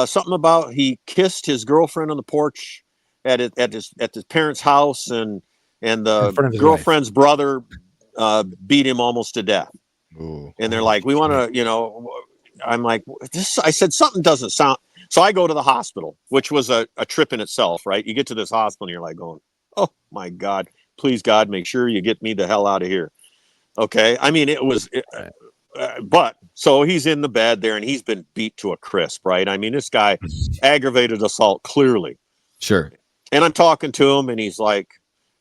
something about he kissed his girlfriend on the porch at his parents' house, and the girlfriend's brother beat him almost to death. Ooh. And they're like, "We want to, I'm like, I said, something doesn't sound. So I go to the hospital, which was a trip in itself, right? You get to this hospital and you're like going, oh my God, please God, make sure you get me the hell out of here. Okay. I mean, but so he's in the bed there and he's been beat to a crisp, right? I mean, this guy aggravated assault clearly. Sure. And I'm talking to him and he's like,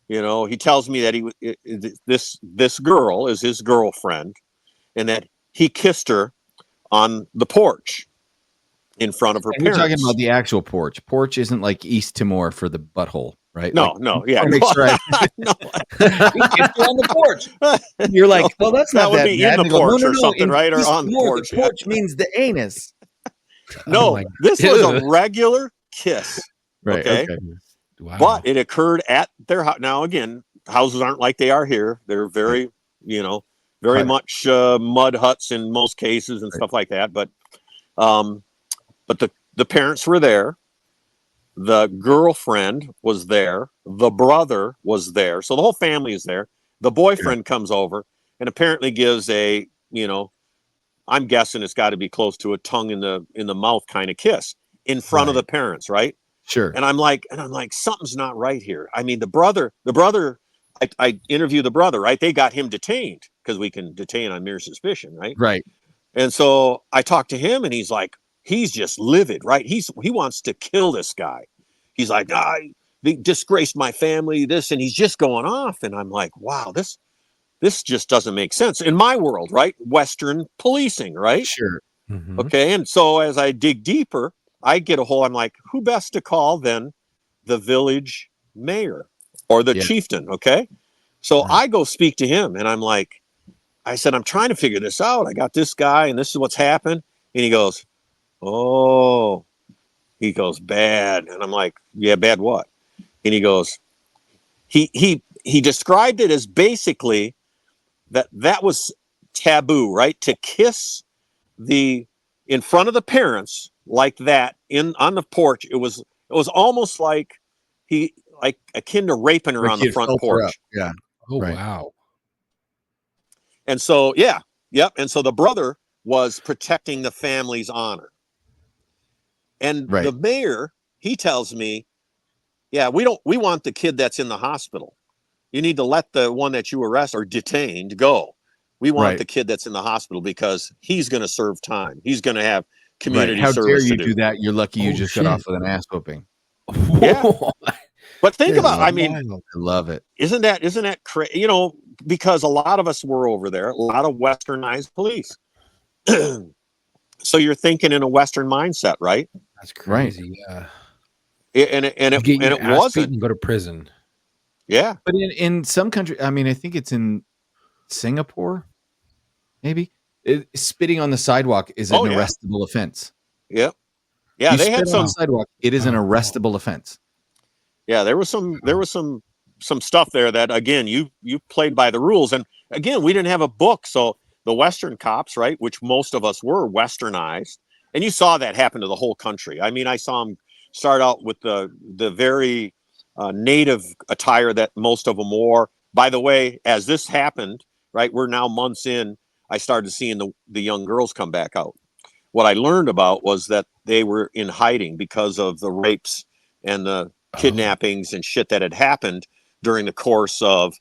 he tells me that this girl is his girlfriend and that he kissed her on the porch in front of her parents. You're talking about the actual porch. Porch isn't like East Timor for the butthole, right? No, yeah. Make sure no. He kissed her on the porch. You're like, well, that's not that would be bad. in the porch or something, right? Or on the porch. The porch means the anus. No, this was a regular kiss. Right. Okay. Wow. But it occurred at their house. Now, again, houses aren't like they are here. They're very, very much mud huts in most cases and stuff like that. But the parents were there. The girlfriend was there. The brother was there. So the whole family is there. The boyfriend comes over and apparently gives I'm guessing it's got to be close to a tongue in the mouth kind of kiss in front of the parents, right? Sure. And I'm like, something's not right here. I mean, the brother, I interviewed the brother, right? They got him detained because we can detain on mere suspicion, right? Right. And so I talked to him and he's like, he's just livid, right? He wants to kill this guy. He's like, they disgraced my family, this, and he's just going off. And I'm like, wow, this just doesn't make sense in my world, right? Western policing, right? Sure. Mm-hmm. Okay. And so as I dig deeper, I get a hold. I'm like, who best to call than the village mayor or the chieftain? Okay. So I go speak to him and I'm like, I said, I'm trying to figure this out. I got this guy and this is what's happened. And he goes, oh, bad. And I'm like, yeah, bad what? And he goes, he described it as basically that was taboo, right? To kiss in front of the parents like that on the porch. It was almost like akin to raping her on the front porch. Yeah. Oh, wow. And so, yep. And so the brother was protecting the family's honor. And the mayor, he tells me, yeah, we want the kid that's in the hospital. You need to let the one that you arrest or detained go. We want Right. the kid that's in the hospital because he's going to serve time. He's going to have Right. community How dare service to you do. do that? You're lucky you Oh, just got off with an ass whooping. Yeah. But think about, I mean, I love it. isn't that crazy? You know, because a lot of us were over there, a lot of westernized police. So you're thinking in a Western mindset, right? That's crazy. Yeah. And You get your it ass wasn't. beaten and go to prison. Yeah. But in some countries, I mean, I think it's in Singapore, maybe spitting on the sidewalk is an arrestable offense. Yep. Yeah. You They spit had on some. the sidewalk; it is an arrestable offense. Yeah, there was some stuff there that again you played by the rules, and again we didn't have a book, so the Western cops, right, which most of us were Westernized, and you saw that happen to the whole country. I mean, I saw them start out with the very native attire that most of them wore. By the way, as this happened, right, we're now months in. I started seeing the young girls come back out. What I learned about was that they were in hiding because of the rapes and the kidnappings and shit that had happened during the course of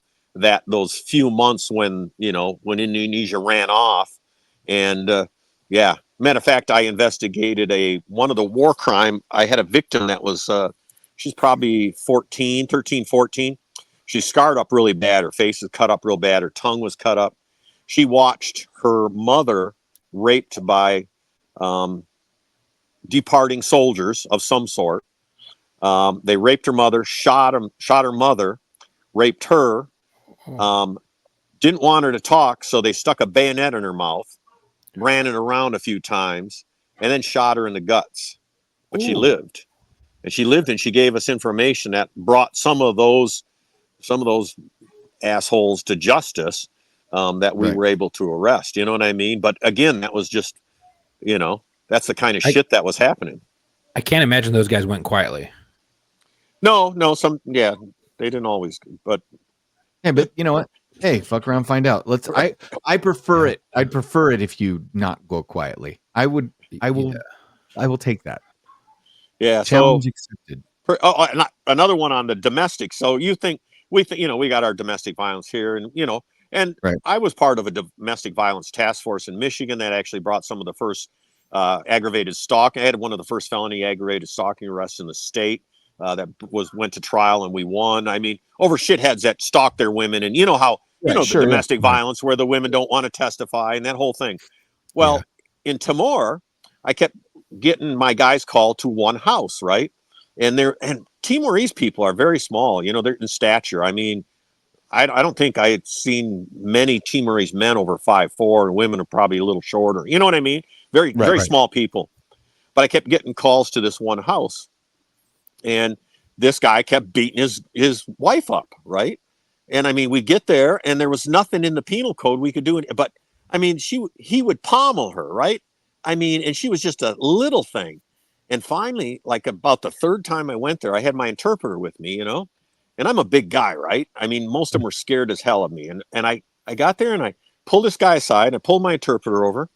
those few months when when Indonesia ran off. And yeah, matter of fact, I investigated one of the war crime. I had a victim that was she's probably 13, 14. She's scarred up really bad. Her face is cut up real bad. Her tongue was cut up. She watched her mother raped by departing soldiers of some sort. They raped her mother, shot her mother, raped her. Didn't want her to talk, so they stuck a bayonet in her mouth, ran it around a few times, and then shot her in the guts. But she lived, and she gave us information that brought some of those assholes to justice that we were able to arrest. You know what I mean? But again, that was just that's the kind of shit that was happening. I can't imagine those guys went quietly. No, they didn't always, but yeah, but you know what? Hey, fuck around, find out. I prefer it. I'd prefer it if you not go quietly. I will take that. Yeah. Challenge accepted. Another one on the domestic. So we think, we got our domestic violence here, and I was part of a domestic violence task force in Michigan that actually brought some of the first aggravated stalking. I had one of the first felony aggravated stalking arrests in the state that went to trial, and we won. I mean, over shitheads that stalk their women, and the domestic violence where the women don't want to testify and that whole thing. Well, in Timor, I kept getting my guys called to one house, right? And Timorese people are very small. They're in stature. I mean, I don't think I had seen many Timorese men over 5'4", and women are probably a little shorter. You know what I mean? Very small people. But I kept getting calls to this one house, and this guy kept beating his wife up, right? And I mean, we get there, and there was nothing in the penal code we could do. But I mean, he would pommel her, right? I mean, and she was just a little thing. And finally, like about the third time I went there, I had my interpreter with me, and I'm a big guy, right? I mean, most of them were scared as hell of me. And I got there and I pulled this guy aside. I pulled my interpreter over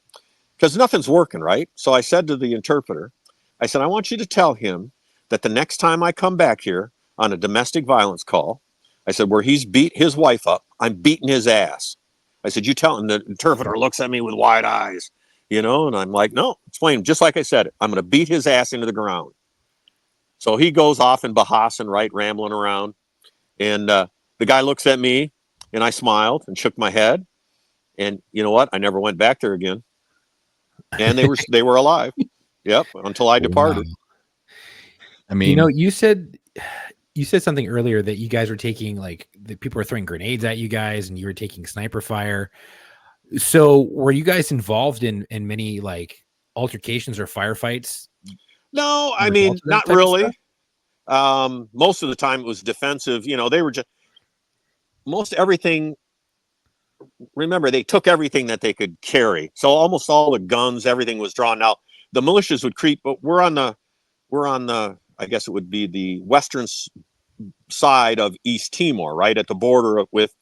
because nothing's working, right? So I said to the interpreter, I said, I want you to tell him that the next time I come back here on a domestic violence call, I said, where he's beat his wife up, I'm beating his ass. I said, you tell him. The interpreter looks at me with wide eyes, and I'm like, no, explain, just like I said, I'm going to beat his ass into the ground. So he goes off in Bahassan, right, rambling around. And the guy looks at me, and I smiled and shook my head. And you know what? I never went back there again. And they were alive. Yep, until I departed. Wow. I mean, you said something earlier that you guys were taking, like, the people were throwing grenades at you guys, and you were taking sniper fire. So were you guys involved in many, like, altercations or firefights? No, I mean, not really. Most of the time it was defensive. They were just most everything. Remember, they took everything that they could carry. So almost all the guns, everything was drawn out. The militias would creep, but we're on the, I guess it would be the western side of East Timor, right at the border with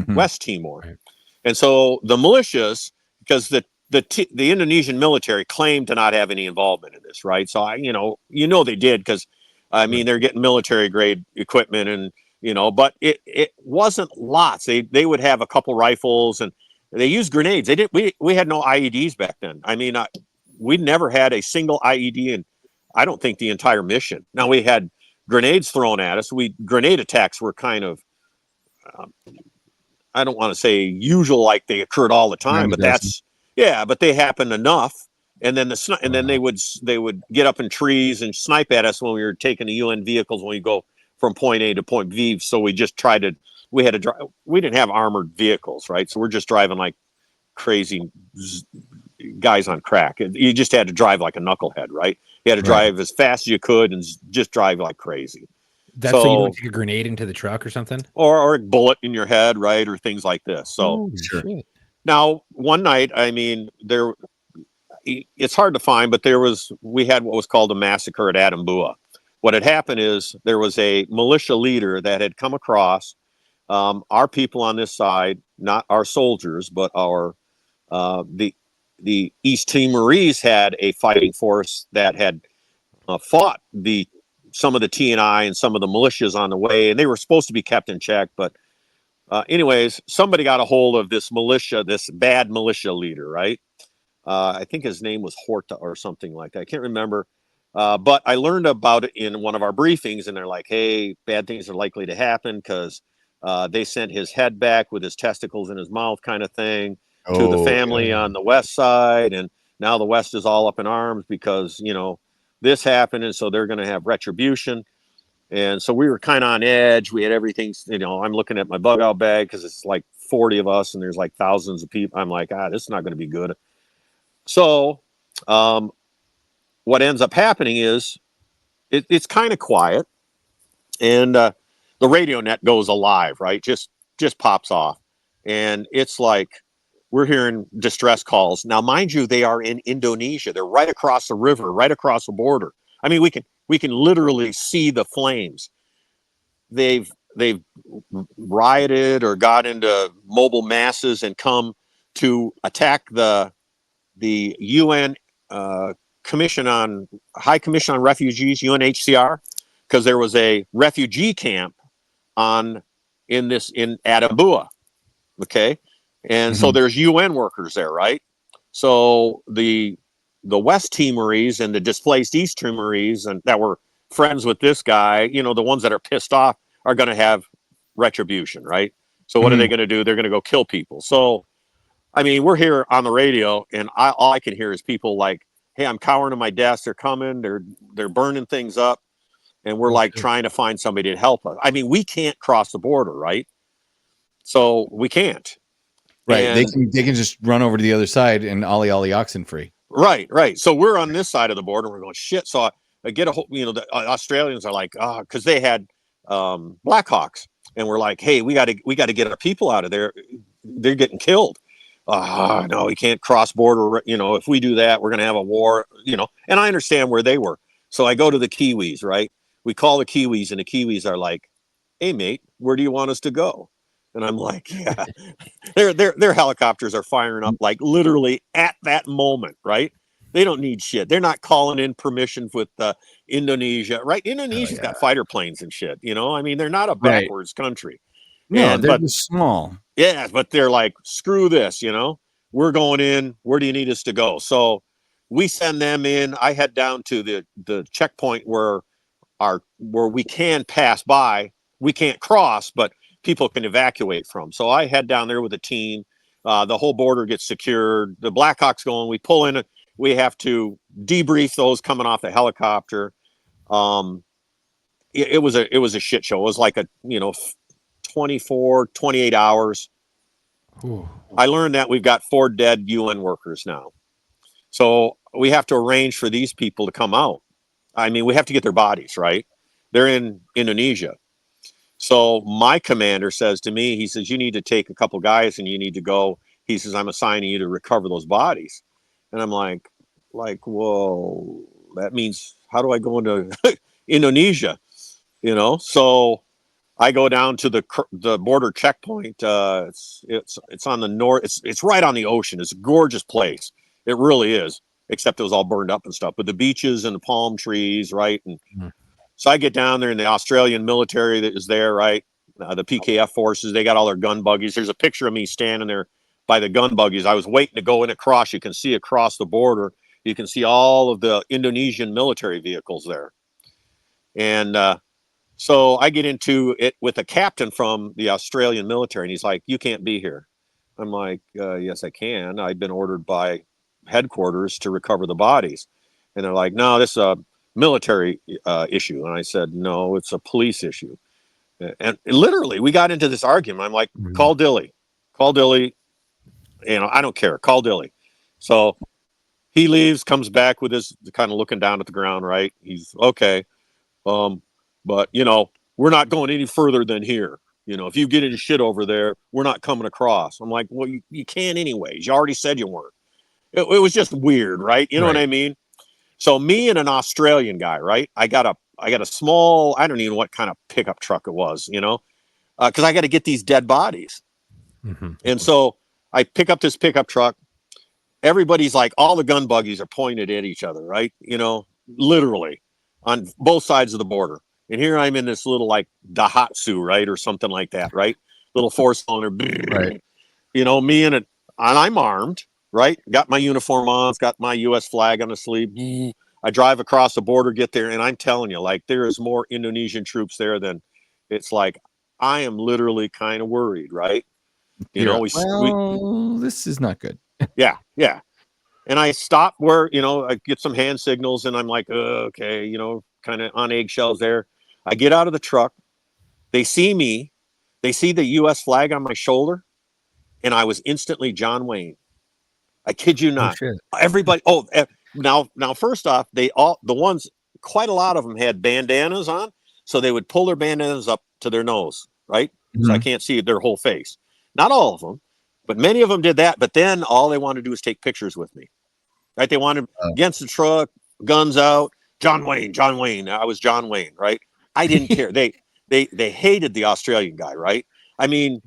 West Timor. Right. And so the militias, because the Indonesian military claimed to not have any involvement in this, right? So they did, because I mean, they're getting military grade equipment, and but it wasn't lots. They would have a couple rifles, and they used grenades. They didn't. We had no IEDs back then. I mean, we never had a single IED in, I don't think, the entire mission. Now, we had grenades thrown at us. Grenade attacks were kind of, I don't want to say usual, like they occurred all the time, but but they happened enough. And then they would get up in trees and snipe at us when we were taking the UN vehicles when we go from point A to point B. So we just we had to drive. We didn't have armored vehicles, right? So we're just driving like crazy guys on crack. You just had to drive like a knucklehead, right? You had to drive as fast as you could and just drive like crazy. That's so you don't take a grenade into the truck or something, or a bullet in your head, right, or things like this. So now one night, I mean, it's hard to find, but we had what was called a massacre at Adambua. What had happened is there was a militia leader that had come across our people on this side, not our soldiers, but the East Timorese had a fighting force that had fought some of the TNI and some of the militias on the way, and they were supposed to be kept in check. But anyways, somebody got a hold of this bad militia leader, right? I think his name was Horta or something like that. I can't remember. But I learned about it in one of our briefings, and they're like, hey, bad things are likely to happen because they sent his head back with his testicles in his mouth kind of thing to the family on the west side. And now the West is all up in arms because, this happened. And so they're going to have retribution. And so we were kind of on edge. We had everything, I'm looking at my bug out bag because it's like 40 of us and there's like thousands of people. I'm like, this is not going to be good. So what ends up happening is it's kind of quiet, and the radio net goes alive, right? Just pops off. And it's like we're hearing distress calls. Now, mind you, they are in Indonesia. They're right across the river, right across the border. I mean, we can literally see the flames. They've rioted or got into mobile masses and come to attack the UN High Commission on Refugees, UNHCR, because there was a refugee camp in Adambua. Okay. And so there's UN workers there, right? So the West Timorese and the displaced East Timorese and that were friends with this guy, the ones that are pissed off are going to have retribution, right? So what are they going to do? They're going to go kill people. So, I mean, we're here on the radio, and all I can hear is people like, hey, I'm cowering to my desk. They're coming. They're burning things up. And we're like trying to find somebody to help us. I mean, we can't cross the border, right? So we can't. Right. And they can just run over to the other side and ollie oxen free. Right. So we're on this side of the border. And we're going, shit. So I get a whole, the Australians are like, because they had Blackhawks. And we're like, hey, we got to get our people out of there. They're getting killed. No, we can't cross border. If we do that, we're going to have a war, and I understand where they were. So I go to the Kiwis, right? We call the Kiwis, and the Kiwis are like, hey, mate, where do you want us to go? And I'm like, yeah, their helicopters are firing up like literally at that moment, right? They don't need shit. They're not calling in permission with Indonesia, right? Indonesia's got fighter planes and shit, I mean, they're not a backwards country. No, they're just small. Yeah, but they're like, screw this, we're going in. Where do you need us to go? So we send them in. I head down to the checkpoint where we can pass by. We can't cross, but people can evacuate from. So I head down there with a team. The whole border gets secured. The Blackhawks go in. We pull in. We have to debrief those coming off the helicopter. It was a shit show. It was like a 24, 28 hours. Ooh. I learned that we've got 4 dead UN workers now. So we have to arrange for these people to come out. I mean, we have to get their bodies, right? They're in Indonesia. So my commander says to me, he says, you need to take a couple guys and you need to go. He says, I'm assigning you to recover those bodies. And I'm like, whoa, that means how do I go into Indonesia? So I go down to the border checkpoint. It's on the north. It's right on the ocean. It's a gorgeous place. It really is, except it was all burned up and stuff. But the beaches and the palm trees, right? And so I get down there, and the Australian military that is there, right? the PKF forces. They got all their gun buggies. There's a picture of me standing there by the gun buggies. I was waiting to go in across. You can see across the border. You can see all of the Indonesian military vehicles there. And so I get into it with a captain from the Australian military, and he's like, "You can't be here." I'm like, "Yes, I can. I've been ordered by headquarters to recover the bodies." And they're like, "No, this is a military issue." And I said, "No, it's a police issue." And literally, we got into this argument. I'm like, "Call Dilly. Call Dilly. You know, I don't care. Call Dilly." So he leaves, comes back with his kind of looking down at the ground, right? He's okay. But you know, we're not going any further than here. You know, if you get any shit over there, we're not coming across. I'm like, well, you can anyways. You already said you weren't. It was just weird, right? You know what I mean? So me and an Australian guy, right? I got a small, I don't even know what kind of pickup truck it was, you know, because I got to get these dead bodies. And so I pick up this pickup truck. Everybody's like, all the gun buggies are pointed at each other, right? You know, literally on both sides of the border. And here I'm in this little like Daihatsu, right? Or something like that, right? Little four-cylinder, Right. You know, me and it, and I'm armed, right? Got my uniform on, it's got my US flag on the sleeve. I drive across the border, get there, and I'm telling you, like, there is more Indonesian troops there than it's like, I am literally kind of worried, right? You know, this is not good. Yeah. And I stop where, you know, I get some hand signals and I'm like, okay, you know, kind of on eggshells there. I get out of the truck. They see me. They see the US flag on my shoulder. And I was instantly John Wayne. I kid you not. Shit. Everybody. Oh, now, first off, quite a lot of them had bandanas on. So they would pull their bandanas up to their nose, right? So I can't see their whole face. Not all of them, but many of them did that. But then all they wanted to do was take pictures with me. Right? They wanted against the truck, guns out, John Wayne. I was John Wayne, right? I didn't care. They hated the Australian guy, right? I mean,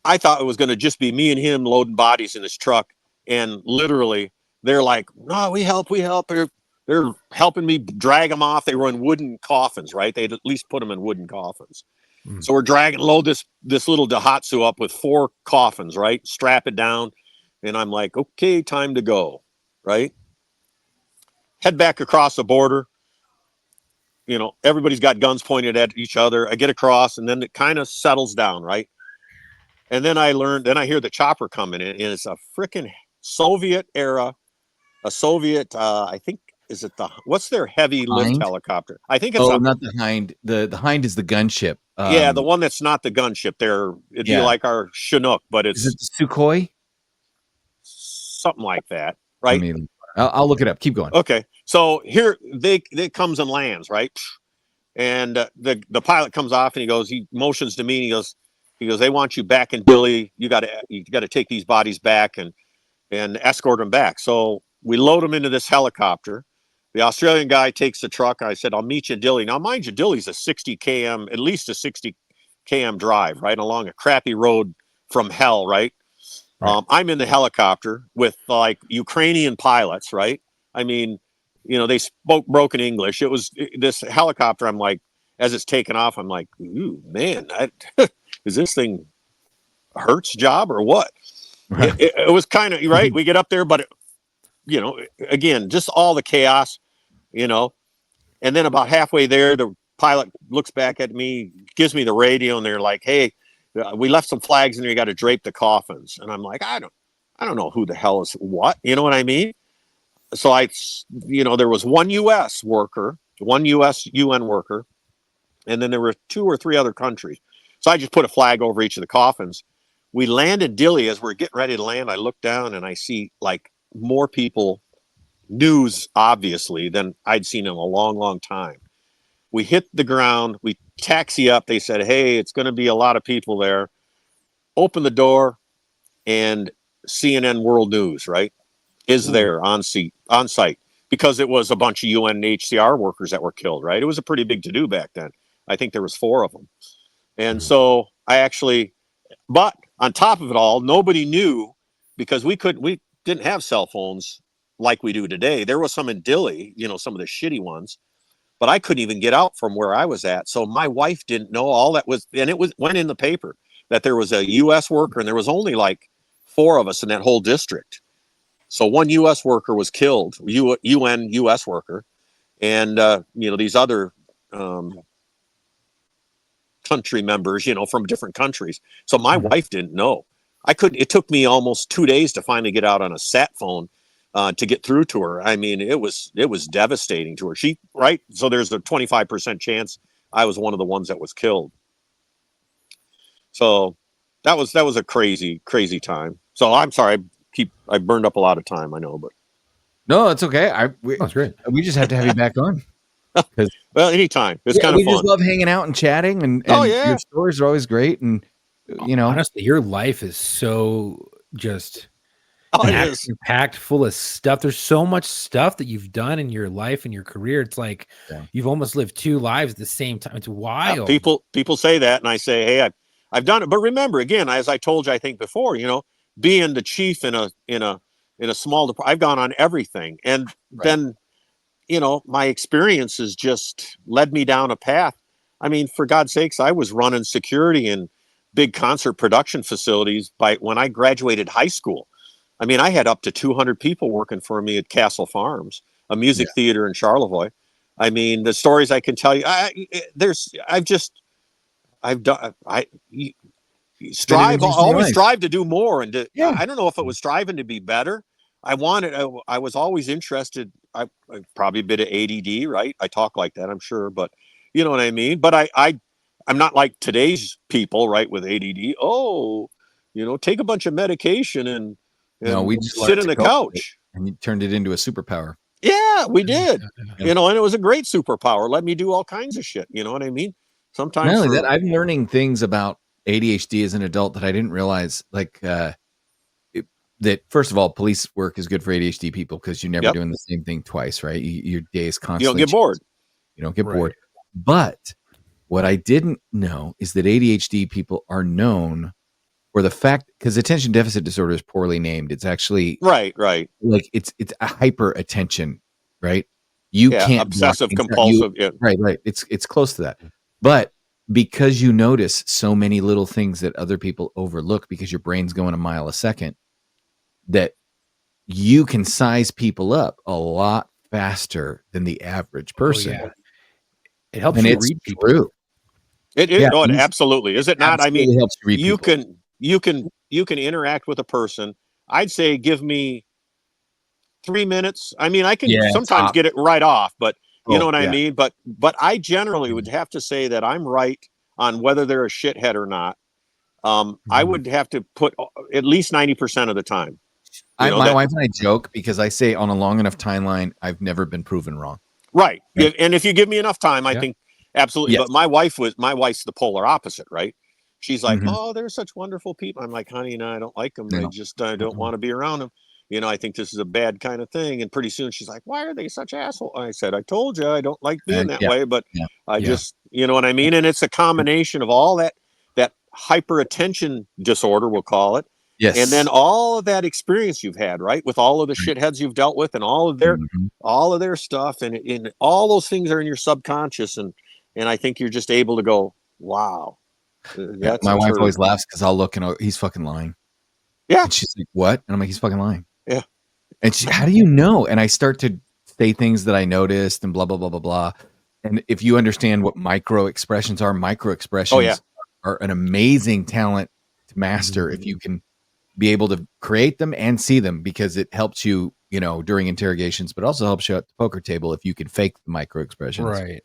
I thought it was going to just be me and him loading bodies in this truck, and literally they're like, "No, we help. They're helping me drag them off. They were in wooden coffins, right? They'd at least put them in wooden coffins. So we're load this little Daihatsu up with 4 coffins, right? Strap it down, and I'm like, okay, time to go. Right? Head back across the border. You know, everybody's got guns pointed at each other. I get across and then it kind of settles down, right? And then I hear the chopper coming in, and it's a freaking Soviet era, I think, what's their heavy lift helicopter? I think it's not the Hind. The Hind is the gunship. Yeah, the one that's not the gunship. It'd be like our Chinook, but it's is it the Sukhoi? Something like that. Right. I mean, I'll look it up. Keep going. Okay. So here they comes and lands, right? And the pilot comes off and he motions to me and he goes, they want you back in Dili. You got to take these bodies back and escort them back. So we load them into this helicopter. The Australian guy takes the truck. I said, I'll meet you in Dili. Now, mind you, Dili's at least a 60 km drive, right? Along a crappy road from hell, right? I'm in the helicopter with like Ukrainian pilots, right? I mean, you know, they spoke broken English. It was this helicopter. I'm like, as it's taking off, I'm like, ooh, man, is this thing Hertz job or what? It was kind of right. We get up there, but you know, again, just all the chaos, you know. And then about halfway there, the pilot looks back at me, gives me the radio, and they're like, hey, we left some flags in there. You got to drape the coffins. And I'm like, I don't know who the hell is what. You know what I mean? So there was one U.S. worker, one U.S. UN worker, and then there were 2 or 3 other countries. So I just put a flag over each of the coffins. We landed Dili. As we're getting ready to land, I look down and I see like more people, news obviously, than I'd seen in a long, long time. We hit the ground. We taxi up. They said, hey, it's going to be a lot of people there. Open the door, and CNN World News, right, is there on site because it was a bunch of UNHCR workers that were killed, right? It was a pretty big to-do back then. I think there was 4 of them. And so but on top of it all, nobody knew because we didn't have cell phones like we do today. There was some in Dili, you know, some of the shitty ones. but I couldn't even get out from where I was at. So my wife didn't know all that was, and went in the paper that there was a U.S. worker, and there was only like 4 of us in that whole district. So one U.S. worker was killed, UN U.S. worker, and these other country members, from different countries. So my wife didn't know. It took me almost 2 days to finally get out on a sat phone to get through to her. I mean, it was devastating to her. So there's a 25% chance I was one of the ones that was killed. So that was a crazy, crazy time. So I'm sorry, I burned up a lot of time, I know, but no, it's okay. That's great. We just have to have you back on. Well, anytime. It's kind of fun. We just love hanging out and chatting, and your stories are always great. And honestly, your life is so just packed full of stuff. There's so much stuff that you've done in your life and your career. It's like you've almost lived 2 lives at the same time. It's wild. People say that, and I say, hey, I've done it. But remember, again, as I told you, I think before, being the chief in a small department, I've gone on everything, and then my experiences just led me down a path. I mean, for God's sakes, I was running security in big concert production facilities when I graduated high school. I mean, I had up to 200 people working for me at Castle Farms, a music theater in Charlevoix. I mean, the stories I can tell you, always strive to do more, and I don't know if it was striving to be better. I was always interested. I probably a bit of ADD, right? I talk like that, I'm sure, but you know what I mean? But I'm not like today's people, right? With ADD. Oh, take a bunch of medication and we just sit on the couch. And you turned it into a superpower. Yeah, we did. And it was a great superpower. Let me do all kinds of shit. You know what I mean? Sometimes not only that, I'm learning things about ADHD as an adult that I didn't realize, like that first of all, police work is good for ADHD people because you're never doing the same thing twice, right? Your day is constantly. You don't get bored. You don't get bored. But what I didn't know is that ADHD people are known for the fact, because attention deficit disorder is poorly named. It's actually right. Like it's a hyper attention, right? You can't obsessive compulsive. Right. It's close to that, but because you notice so many little things that other people overlook because your brain's going a mile a second, that you can size people up a lot faster than the average person. Oh, yeah. It helps you read people. True. It absolutely is. It not? I mean, helps you read people. You can interact with a person. I'd say give me 3 minutes. I mean, I can sometimes get it right off, but you know what I mean? But I generally would have to say that I'm right on whether they're a shithead or not. I would have to put at least 90% of the time. My wife and I joke because I say on a long enough timeline, I've never been proven wrong. Right. And if you give me enough time, I think absolutely. Yes. But my wife's the polar opposite, right? She's like, oh, they're such wonderful people. I'm like, honey, no, I don't like them. I just don't want to be around them. I think this is a bad kind of thing. And pretty soon she's like, why are they such assholes? I said, I told you, I don't like being that way, but I just, you know what I mean? And it's a combination of all that hyper attention disorder, we'll call it. Yes. And then all of that experience you've had, right? With all of the shitheads you've dealt with and all of their stuff. And all those things are in your subconscious. And I think you're just able to go, wow. My wife always laughs because I'll look and he's fucking lying. Yeah. And she's like, what? And I'm like, he's fucking lying. Yeah. And she, how do you know? And I start to say things that I noticed and blah, blah, blah, blah, blah. And if you understand what micro expressions are are an amazing talent to master if you can be able to create them and see them, because it helps you, during interrogations, but also helps you at the poker table if you can fake the micro expressions. Right.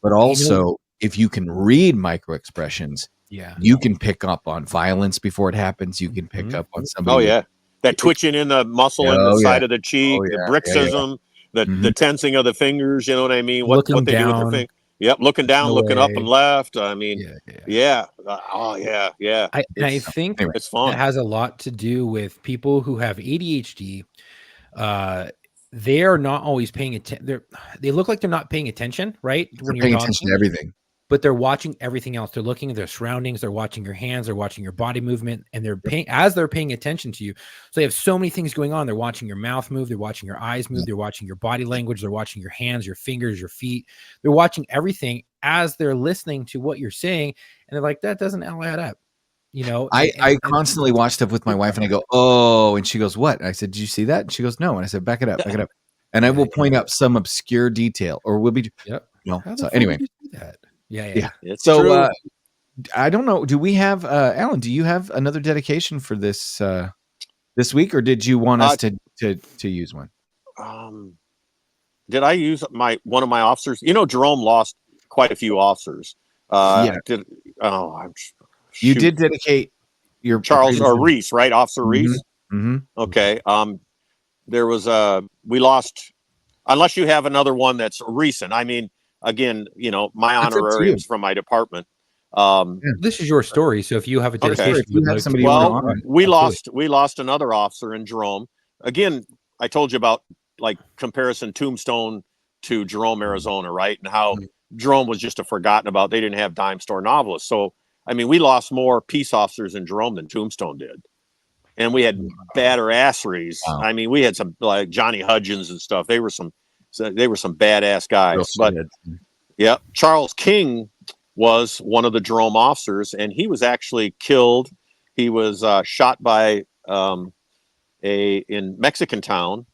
But also if you can read micro expressions, you can pick up on violence before it happens. You can pick up on somebody. Oh yeah. That twitching in the muscle in the side of the cheek, the bruxism, the tensing of the fingers, you know what I mean? What they do with their finger. Yep, looking down, looking up and left. I mean, I think it's fun. It has a lot to do with people who have ADHD. They are not always paying attention. They look like they're not paying attention, right? When you're paying attention to everything. but they're watching everything else. They're looking at their surroundings. They're watching your hands. They're watching your body movement, and they're paying attention to you. So they have so many things going on. They're watching your mouth move. They're watching your eyes move. They're watching your body language. They're watching your hands, your fingers, your feet. They're watching everything as they're listening to what you're saying. And they're like, that doesn't all add up. You know, I constantly watch stuff with my wife and I go, oh, and she goes, what? And I said, did you see that? And she goes, no. And I said, back it up. And I will point out some obscure detail, or we'll be, so anyway. Yeah. It's so, true. I don't know. Do we have, Alan, do you have another dedication for this week, or did you want us to use one? Did I use one of my officers? You know, Jerome lost quite a few officers. You did dedicate your Charles or Reese, right? Officer Reese. Mm-hmm. Okay. There was we lost, unless you have another one that's recent. I mean, again, you know, my honorariums from my department. This is your story. So if you have a dedication, we lost another officer in Jerome. Again, I told you about like comparison Tombstone to Jerome, Arizona, right? And how Jerome was just a forgotten about. They didn't have dime store novelists. So, I mean, we lost more peace officers in Jerome than Tombstone did. And we had badasseries. Wow. I mean, we had some like Johnny Hudgens and stuff. They were some badass guys. But yeah, Charles King was one of the Jerome officers, and he was actually killed. He was shot by in Mexican Town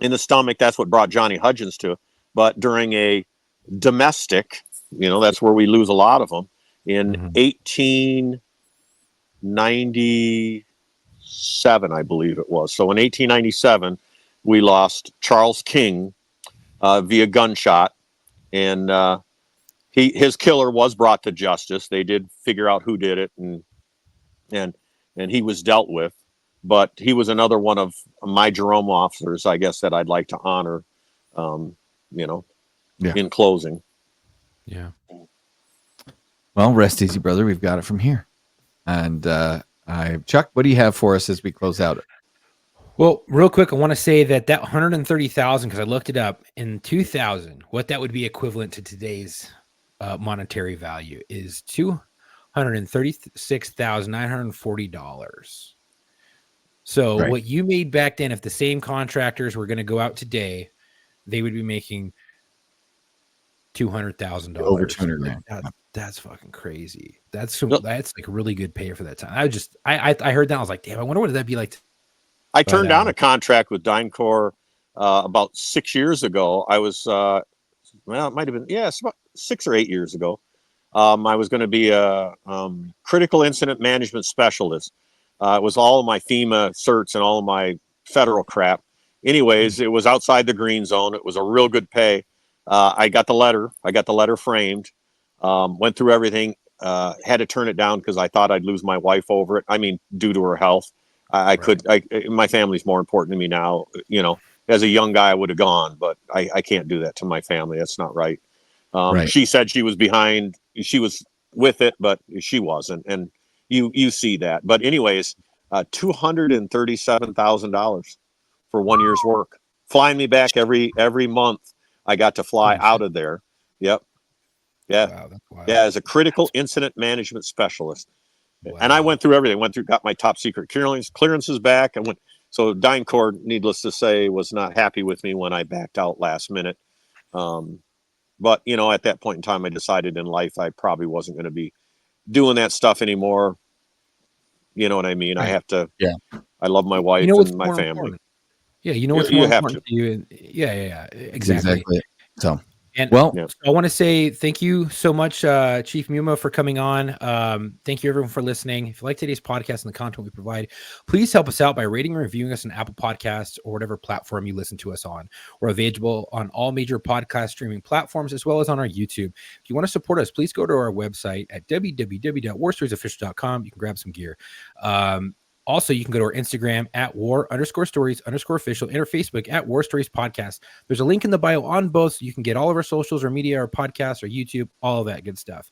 in the stomach. That's what brought Johnny Hudgens to. But during a domestic, you know, that's where we lose a lot of them. In 1897, I believe it was. So in 1897, we lost Charles King via gunshot, and his killer was brought to justice. They did figure out who did it, and he was dealt with. But he was another one of my Jerome officers, I guess, that I'd like to honor. In closing. Yeah. Well, rest easy, brother. We've got it from here. And Chuck, what do you have for us as we close out? Well, real quick, I want to say that 130,000, because I looked it up in 2000, what that would be equivalent to today's monetary value is $236,940. So what you made back then, if the same contractors were going to go out today, they would be making $200,000. Over $200,000. That's fucking crazy. That's like a really good pay for that time. I heard that. I was like, damn, I wonder what that'd be like. I turned down a contract with DynCorp about 6 years ago. I was, it might have been, it's about 6 or 8 years ago. I was going to be a critical incident management specialist. It was all of my FEMA certs and all of my federal crap. Anyways, it was outside the green zone. It was a real good pay. I got the letter. I got the letter framed. Went through everything. Had to turn it down because I thought I'd lose my wife over it. I mean, due to her health. My family's more important to me now. You know, as a young guy, I would have gone, but I can't do that to my family. That's not right. She said she was behind. She was with it, but she wasn't. And you see that. But anyways, $237,000 for 1 year's work, flying me back every month. I got to fly out of there. Yep. Yeah. Wow, that's wild. Yeah. As a critical incident management specialist. Wow. And I went through everything, got my top secret clearances back. So DynCorp, needless to say, was not happy with me when I backed out last minute. But, you know, at that point in time, I decided in life, I probably wasn't going to be doing that stuff anymore. You know what I mean? Right. I have to, I love my wife and my family. Important. Yeah. You know what's more important to you. Yeah. Exactly. So. And so I want to say thank you so much, Chief Muma, for coming on. Thank you, everyone, for listening. If you like today's podcast and the content we provide, please help us out by rating and reviewing us on Apple Podcasts or whatever platform you listen to us on. We're available on all major podcast streaming platforms as well as on our YouTube. If you want to support us, please go to our website at www.warstoriesofficial.com. You can grab some gear. Also, you can go to our Instagram at war_stories_official and our Facebook at War Stories Podcast. There's a link in the bio on both, so you can get all of our socials or media or podcasts or YouTube, all of that good stuff.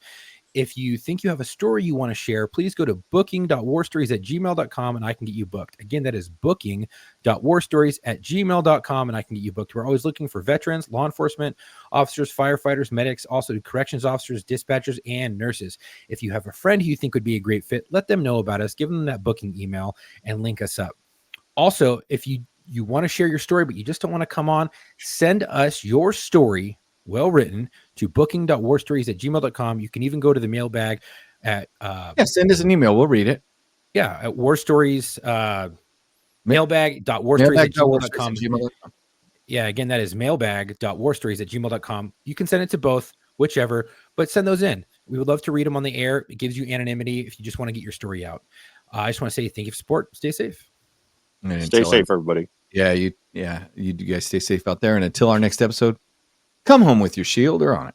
If you think you have a story you want to share, please go to booking.warstories@gmail.com and I can get you booked. Again, that is booking.warstories@gmail.com and I can get you booked. We're always looking for veterans, law enforcement officers, firefighters, medics, also corrections officers, dispatchers, and nurses. If you have a friend who you think would be a great fit, let them know about us, give them that booking email, and link us up. Also, if you want to share your story, but you just don't want to come on, send us your story well written to booking.warstories@gmail.com. You can even go to the mailbag at send us an email. We'll read it. Yeah, at warstories mailbag.warstories@gmail.com. Yeah, again, that is mailbag.warstories@gmail.com. You can send it to both, whichever, but send those in. We would love to read them on the air. It gives you anonymity if you just want to get your story out. I just want to say thank you for support. Stay safe. Stay safe, everybody. Yeah, you guys stay safe out there. And until our next episode, come home with your shield or on it.